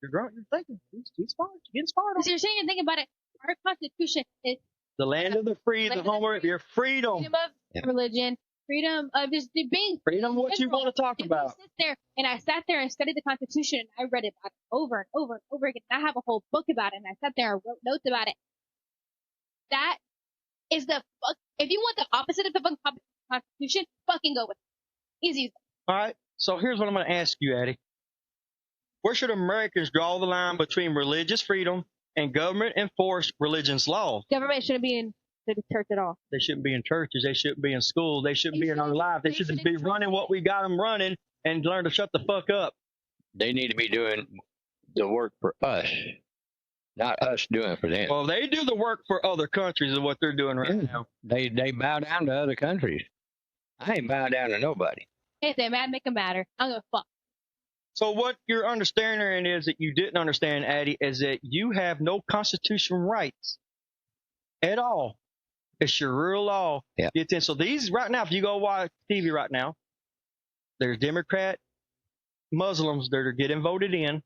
You're growing. You're thinking. He's smart. Getting smart. Because you're sitting and thinking about it. Our Constitution is The land of the free, the home of your freedom. freedom of religion, freedom of just being. Freedom, what you want to talk If about. you sit there and I sat there and studied the Constitution and I read it about it over and over and over again. And I have a whole book about it and I sat there and wrote notes about it. That is the fuck. If you want the opposite of the fucking Constitution, fucking go with it. Easy. All right. So here's what I'm going to ask you, Addie. Where should Americans draw the line between religious freedom and government-enforced religion's law? Government shouldn't be in the church at all. They shouldn't be in churches. They shouldn't be in schools. They shouldn't be in our lives. They should just be shouldn't- running what we got them running and learn to shut the fuck up. They need to be doing the work for us, not us doing it for them. Well, they do the work for other countries is what they're doing right now. They bow down to other countries. I ain't bowing down to nobody. Hey, if they're mad, make them matter. I'm gonna fuck. So what you're understanding is that you didn't understand, Addie, is that you have no constitutional rights at all. It's Sharia law. Yeah. So these right now, if you go watch TV right now, there's Democrat Muslims that are getting voted in.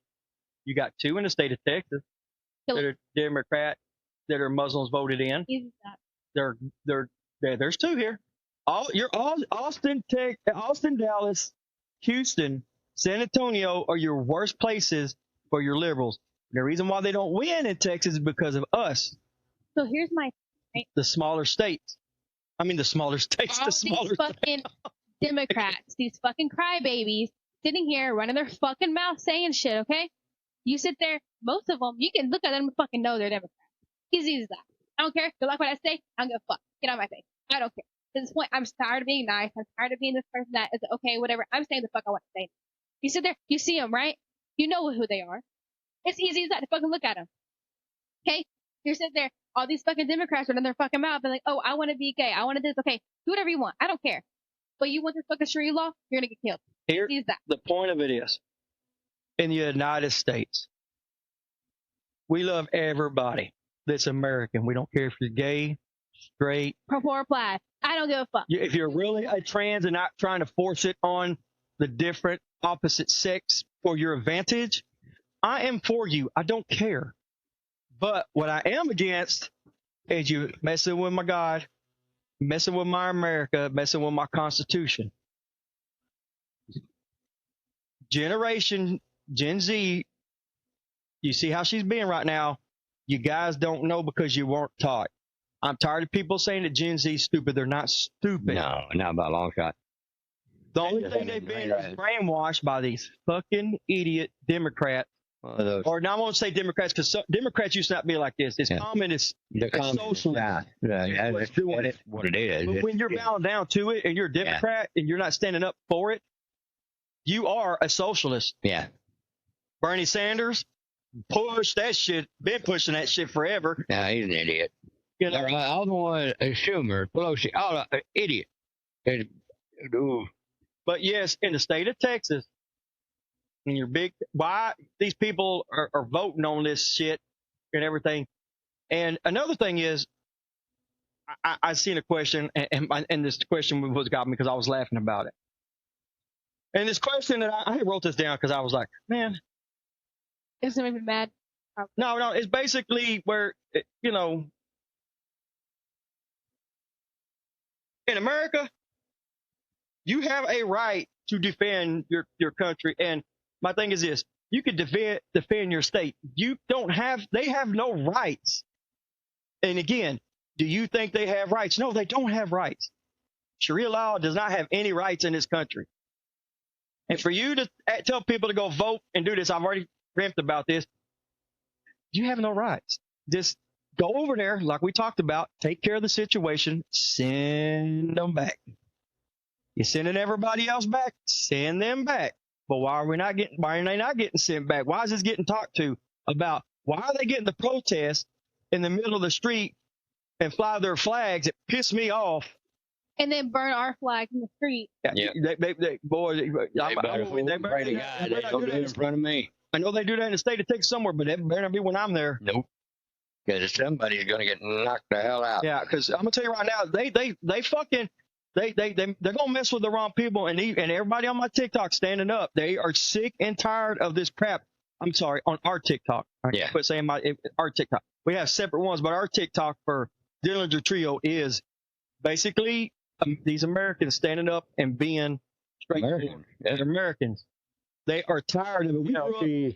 You got 2 in the state of Texas that are Democrat that are Muslims voted in. Easy that. There's 2 here. Austin, Dallas, Houston, San Antonio are your worst places for your liberals. The reason why they don't win in Texas is because of us, So here's my the smaller states. I mean, the smaller states, all the smaller these fucking Democrats, these fucking crybabies, sitting here running their fucking mouth saying shit. Okay, you sit there. Most of them, you can look at them and fucking know they're Democrats. Easy as that. I don't care. You like what I say? I'm gonna fuck. Get out of my face. I don't care. To this point, I'm tired of being nice. I'm tired of being this person that is okay, whatever. I'm saying the fuck I want to say. You sit there, you see them, right? You know who they are. It's easy as that to fucking look at them. Okay? You're sitting there, all these fucking Democrats running their fucking mouth and like, oh, I want to be gay. I want to do this. Okay, do whatever you want. I don't care. But you want this fucking Sharia law, you're gonna get killed. Here, Easy as that. the point of it is, in the United States, we love everybody that's American. We don't care if you're gay, straight. Poor plaid. I don't give a fuck. If you're really a trans and not trying to force it on the different opposite sex for your advantage, I am for you. I don't care. But what I am against is you messing with my God, messing with my America, messing with my Constitution. Generation Gen Z, you see how she's being right now. You guys don't know because you weren't taught. I'm tired of people saying that Gen Z is stupid. They're not stupid. No, not by a long shot. The only thing they've been is brainwashed by these fucking idiot Democrats. Or now I won't say Democrats because Democrats used to not be like this. It's communist. The social. Yeah, What's doing it. what it is. But when you're bowing down to it and you're a Democrat and you're not standing up for it, you are a socialist. Yeah. Bernie Sanders, push that shit. Been pushing that shit forever. No, he's an idiot. You know, All the one, Schumer, Pelosi, all idiot. Ooh. but yes, in the state of Texas, and you're big, why these people are voting on this shit and everything. And another thing is, I seen a question, and this question was got me because I was laughing about it. And this question that I wrote this down because I was like, man, It's gonna make me mad. no, it's basically where, you know, in America, you have a right to defend your country. And my thing is this, you can defend your state. They have no rights. And again, do you think they have rights? No, they don't have rights. Sharia law does not have any rights in this country. And for you to tell people to go vote and do this, I've already ramped about this. You have no rights. Just go over there, like we talked about, take care of the situation, send them back. You're sending everybody else back, send them back. But why are they not getting sent back? Why is this getting talked to about Why are they getting the protest in the middle of the street and fly their flags? It pissed me off. And then burn our flag in the street. Yeah. Boy, They better pray to God they don't do it in front of me. I know they do that in the state of Texas somewhere, but it better not be when I'm there. Nope. Because somebody's going to get knocked the hell out. Yeah, because I'm gonna tell you right now, they're gonna mess with the wrong people, and everybody on my TikTok standing up. They are sick and tired of this crap. I'm sorry, on our TikTok. Yeah. Quit saying our TikTok. We have separate ones, but our TikTok for Dillinger Trio is basically these Americans standing up and being straight Americans. They're Americans. They are tired of it. We grew up,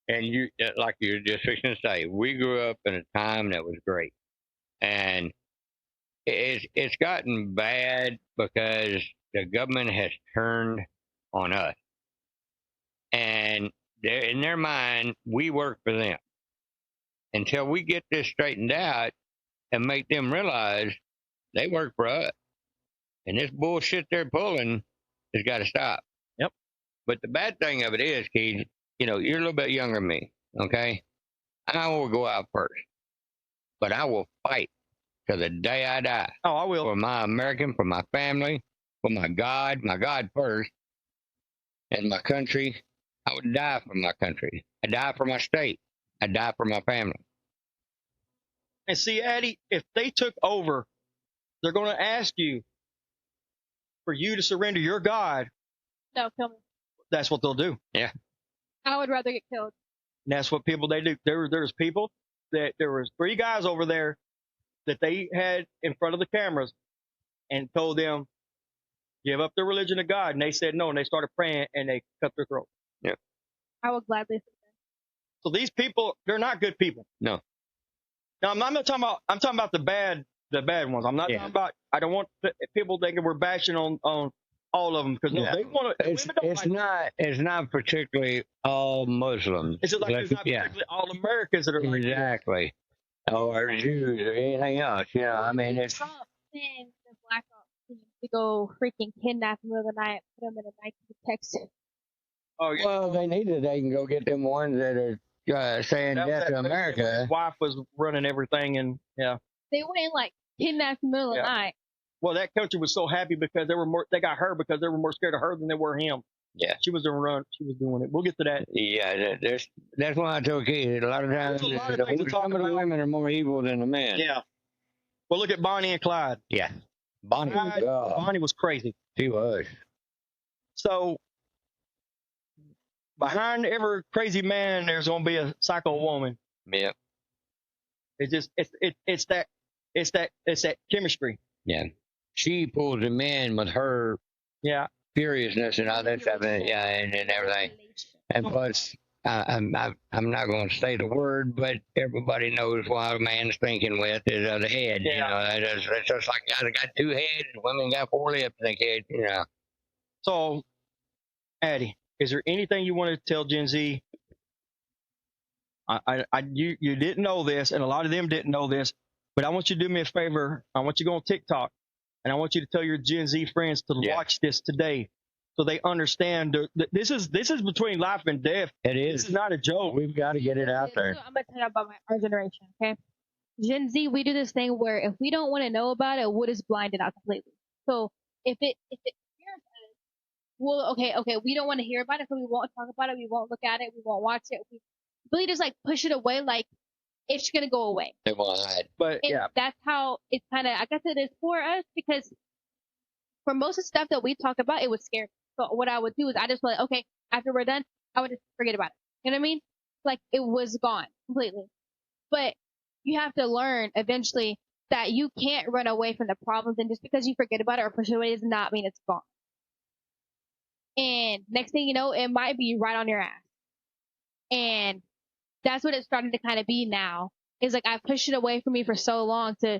And you, like you were just fixing to say, we grew up in a time that was great, and it's gotten bad because the government has turned on us, and in their mind, we work for them. Until we get this straightened out and make them realize they work for us, and this bullshit they're pulling has got to stop. Yep. But the bad thing of it is, Keith, you know, you're a little bit younger than me, okay? I will go out first, but I will fight to the day I die. Oh, I will. For my American, for my family, for my God first, and my country. I would die for my country. I die for my state. I die for my family. And see, Addie, if they took over, they're going to ask you for you to surrender your God. No, kill me. That's what they'll do. Yeah. I would rather get killed. And that's what they do. There's people there was 3 guys over there that they had in front of the cameras and told them, give up their religion to God. And they said no, and they started praying and they cut their throat. Yeah. I would gladly say that. So these people, they're not good people. No. Now, I'm not talking about, I'm talking about the bad ones. I'm not talking about, I don't want people thinking we're bashing on all of them, because they want to. It's not particularly all Muslims. It's just like it's not particularly all Americans that are like exactly, or Jews or anything else. You know, I mean, it's Trump sent the black ops to go freaking kidnap in the middle of the night, put them in a Nike Texas. Oh yeah. Well, they can go get them ones that are saying death to America. His wife was running everything, and yeah. They went like kidnapped in the middle of the night. Well, that country was so happy because they got her because they were more scared of her than they were him. Yeah. She was doing it. We'll get to that. Yeah, that's why I told Keith a lot of times some of the women are more evil than the men. Yeah. Well, look at Bonnie and Clyde. Yeah. Bonnie was crazy. She was. So behind every crazy man, there's going to be a psycho woman. Yeah. It's that chemistry. Yeah. She pulls him in with her furiousness and all that stuff, and everything. And plus, I'm not going to say the word, but everybody knows what a man's thinking with his other head. Yeah. You know, it's just like guys got 2 heads, women got 4 lips, they can't, you know. So, Addie, is there anything you want to tell Gen Z? You didn't know this, and a lot of them didn't know this, but I want you to do me a favor. I want you to go on TikTok, and I want you to tell your Gen Z friends to watch this today, so they understand this is between life and death. It is. This is not a joke. We've got to get it out there. I'm going to tell you about our generation, okay? Gen Z, we do this thing where if we don't want to know about it, we'll just blind it out completely. So if it scares us, well, okay, we don't want to hear about it, so we won't talk about it, we won't look at it, we won't watch it. We really just like push it away, like it's going to go away. It won't hide. But that's how it's kind of, I guess it is for us, because for most of the stuff that we talk about, it would scare me. So what I would do is I just like, okay, after we're done, I would just forget about it. You know what I mean? Like it was gone completely. But you have to learn eventually that you can't run away from the problems, and just because you forget about it or push it away does not mean it's gone. And next thing you know, it might be right on your ass. And that's what it's starting to kind of be now. Is like I pushed it away from me for so long to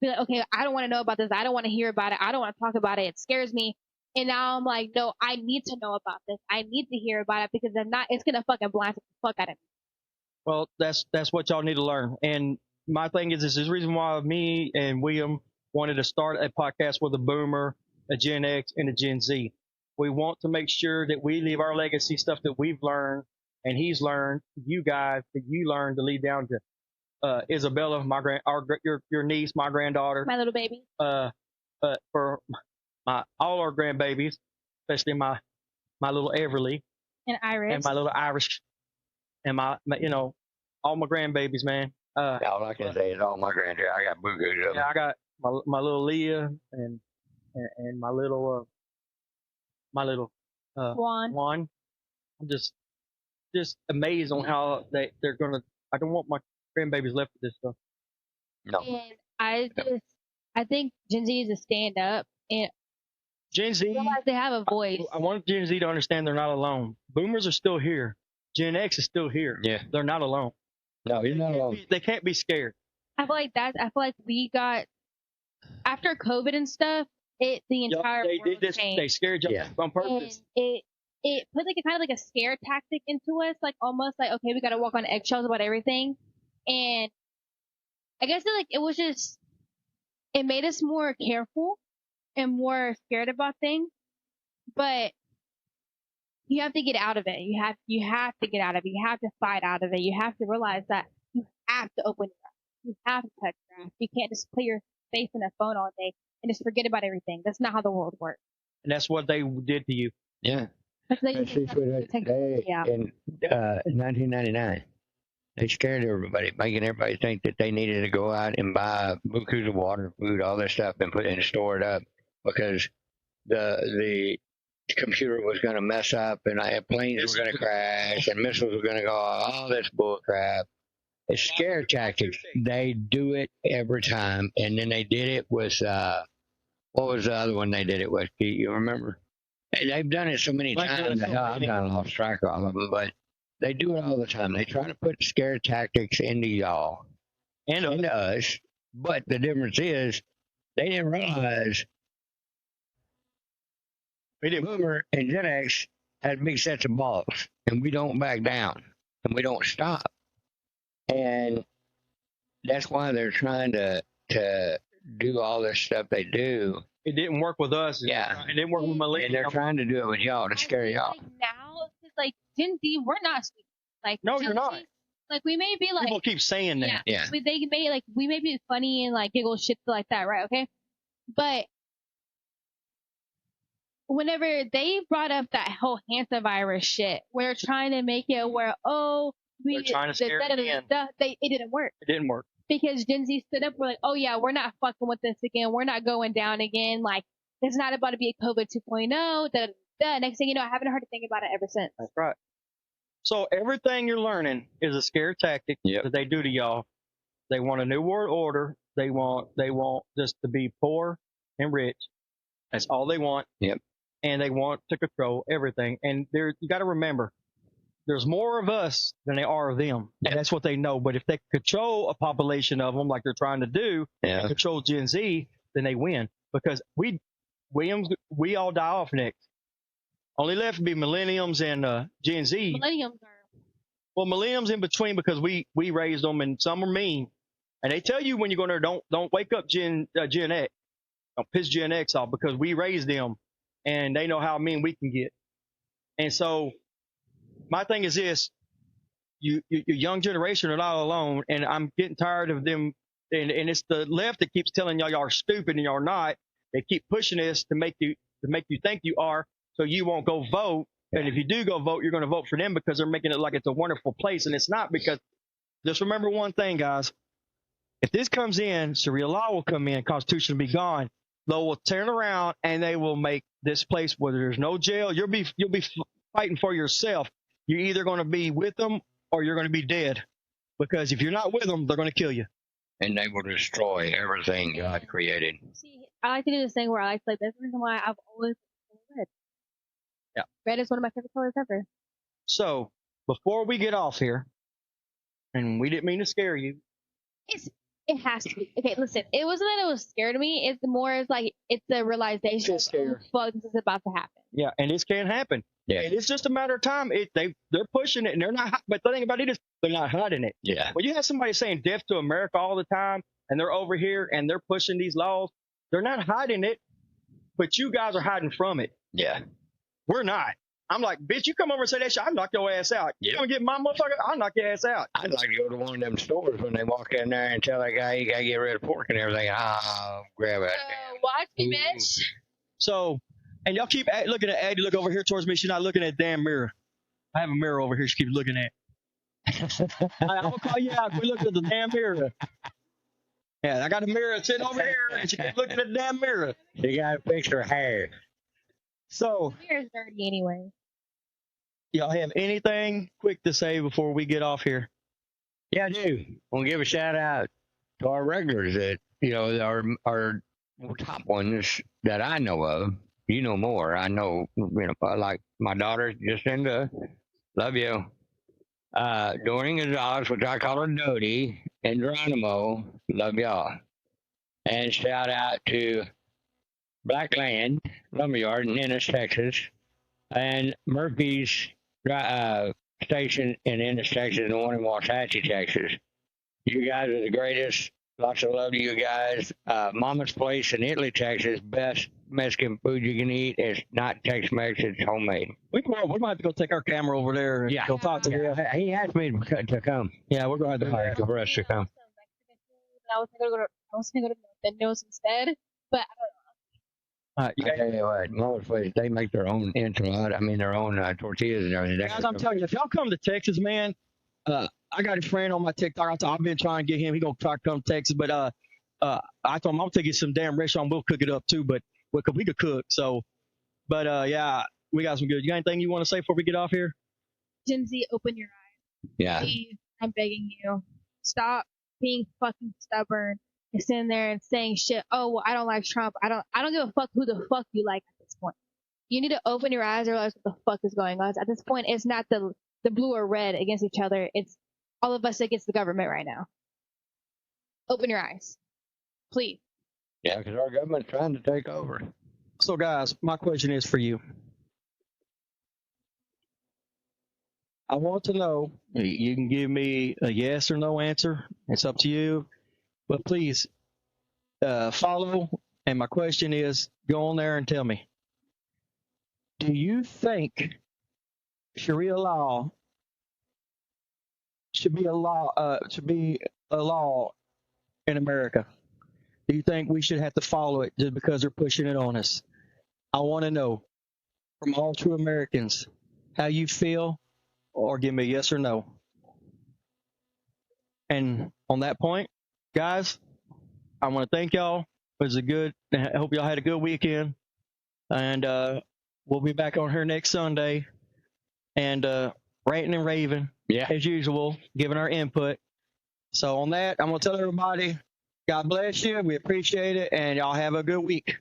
be like, okay, I don't want to know about this. I don't want to hear about it. I don't want to talk about it. It scares me. And now I'm like, no, I need to know about this. I need to hear about it, because if not, it's going to fucking blind the fuck out of me. Well, that's what y'all need to learn. And my thing is, this is the reason why me and William wanted to start a podcast with a boomer, a Gen X, and a Gen Z. We want to make sure that we leave our legacy stuff that we've learned and he's learned you guys that you learned to lead down to Isabella, your niece, my granddaughter, My little baby. for all our grandbabies, especially my little Everly And Iris. and my little Irish and my all my grandbabies, man. All I can say is all my grandchildren. I got boo-goos of them. Yeah, I got my little Leah and my little Juan. Juan. I'm just amazed on how they're gonna. I don't want my grandbabies left with this stuff. No. And I think Gen Z needs to stand up and Gen Z, realize they have a voice. I want Gen Z to understand they're not alone. Boomers are still here. Gen X is still here. Yeah. They're not alone. No, you're not alone. They can't be scared. I feel like we got after COVID and stuff. The entire world changed. They scared you on purpose. And it put like a kind of like a scare tactic into us, like almost like, okay, we got to walk on eggshells about everything. And I guess it made us more careful and more scared about things. But you have to get out of it. You have to get out of it. You have to fight out of it. You have to realize that you have to open your eyes. You have to touch grass. You can't just put your face in a phone all day and just forget about everything. That's not how the world works. And that's what they did to you. Yeah. That's what In 1999, they scared everybody, making everybody think that they needed to go out and buy bukus of water, food, all this stuff, and put it and store it up because the computer was going to mess up and planes were going to crash and missiles were going to go off, all this bull crap. It's scare tactics. They do it every time. And then they did it with, what was the other one they did it with? Do you remember? They've done it so many times. I've kind of lost track of them, but they do it all the time. They try to put scare tactics into y'all and into us. But the difference is they didn't realize Boomer and Gen X had big sets of balls, and we don't back down, and we don't stop. And that's why they're trying to do all this stuff they do. It didn't work with us. Yeah. It didn't work with Malaysia. And they're trying to do it with y'all to scare y'all. Like now, it's like Gen Z, we're not stupid. Like No, Gen you're not. Z, like we may be like People keep saying that. Yeah. we may be funny and like giggle shit like that, right? Okay, but whenever they brought up that whole hantavirus shit, we're trying to make it where They're trying to scare it didn't work. It didn't work. Because Gen Z stood up, we're like, oh yeah, we're not fucking with this again. We're not going down again. Like, it's not about to be a COVID 2.0. Next thing you know, I haven't heard a thing about it ever since. That's right. So everything you're learning is a scare tactic that they do to y'all. They want a new world order. They want just to be poor and rich. That's all they want. Yep. And they want to control everything. And you got to remember, there's more of us than there are of them. Yep. And that's what they know. But if they control a population of them like they're trying to do, and control Gen Z, then they win. Because we all die off next. Only left to be millenniums and Gen Z. Millenniums in between because we raised them and some are mean. And they tell you when you go there, don't wake up Gen X. Don't piss Gen X off because we raised them and they know how mean we can get. And so my thing is this, your young generation are not alone, and I'm getting tired of them. And it's the left that keeps telling y'all are stupid and y'all are not. They keep pushing this to make you think you are, so you won't go vote. And if you do go vote, you're going to vote for them because they're making it like it's a wonderful place, and it's not. Because just remember one thing, guys: if this comes in, Sharia law will come in, Constitution will be gone. They will turn around and they will make this place where there's no jail. You'll be fighting for yourself. You're either going to be with them or you're going to be dead. Because if you're not with them, they're going to kill you. And they will destroy everything God created. See, I like to do this thing where I like that's the reason why I've always red. Yeah. Red is one of my favorite colors ever. So, before we get off here, and we didn't mean to scare you. It has to be. Okay, listen, it wasn't that it was scared of me. It's more as like, it's the realization of, oh, fuck, this is about to happen. Yeah, and this can happen. Yeah. And it's just a matter of time. They're pushing it, and they're not. But the thing about it is, they're not hiding it. Yeah. When you have somebody saying death to America all the time, and they're over here and they're pushing these laws, they're not hiding it, but you guys are hiding from it. Yeah. We're not. I'm like, bitch, you come over and say that shit, I'll knock your ass out. You Yep. come get my motherfucker, I'll knock your ass out. I'd like to go to one of them stores when they walk in there and tell that guy you gotta get rid of pork and everything. I'll grab it. Watch me, bitch. So, and y'all keep looking at Addie, look over here towards me. She's not looking at the damn mirror. I have a mirror over here she keeps looking at. I'm gonna call you out. We look at the damn mirror. Yeah, I got a mirror sitting over here, and she keeps looking at the damn mirror. You gotta fix her hair. So, The mirror's dirty anyway. y'all have anything quick to say before we get off here? Yeah, I do. Want to give a shout out to our regulars that, you know, our top ones that I know of. You know more. I know, you know, like my daughter, Jacinda, love you. Doreen Gonzalez, which I call her Dodie, and Geronimo, love y'all. And shout out to Blackland Lumberyard in Ennis, Texas, and Murphy's station in Ennis, Texas, and the one in Waxahachie, Texas. You guys are the greatest. Lots of love to you guys. Mama's Place in Italy, Texas. Best Mexican food you can eat. It's not Tex-Mex. It's homemade. We're gonna have to go take our camera over there and go talk to him. He asked me to come. Yeah, we're gonna have to hire him. For us to come. I was gonna go to Domino's instead, but All right, you I tell you what, Mama's Place, they make their own enchilada. I mean, their own tortillas and everything. guys, I'm telling you, if y'all come to Texas, man, I got a friend on my TikTok. I've been trying to get him. He gonna try to come to Texas, but I told him I'm taking some damn restaurant. We'll cook it up too, but we could cook. So, but yeah, we got some good. You got anything you want to say before we get off here? Gen Z, open your eyes. Yeah. Please, I'm begging you. Stop being fucking stubborn and sitting there and saying shit. Oh, well, I don't like Trump. I don't give a fuck who the fuck you like at this point. You need to open your eyes and realize what the fuck is going on. At this point, it's not the blue or red against each other. It's all of us against the government right now. Open your eyes. Please. Yeah, because our government's trying to take over. So, guys, my question is for you. I want to know. You can give me a yes or no answer. It's up to you. But please follow. And my question is, go on there and tell me. Do you think Sharia law should be a law? Should be a law in America? Do you think we should have to follow it just because they're pushing it on us? I want to know from all true Americans how you feel, or give me a yes or no. And on that point, guys, I want to thank y'all. It was I hope y'all had a good weekend. And we'll be back on here next Sunday. And ranting and raving, as usual, giving our input. So on that, I'm going to tell everybody, God bless you. We appreciate it. And y'all have a good week.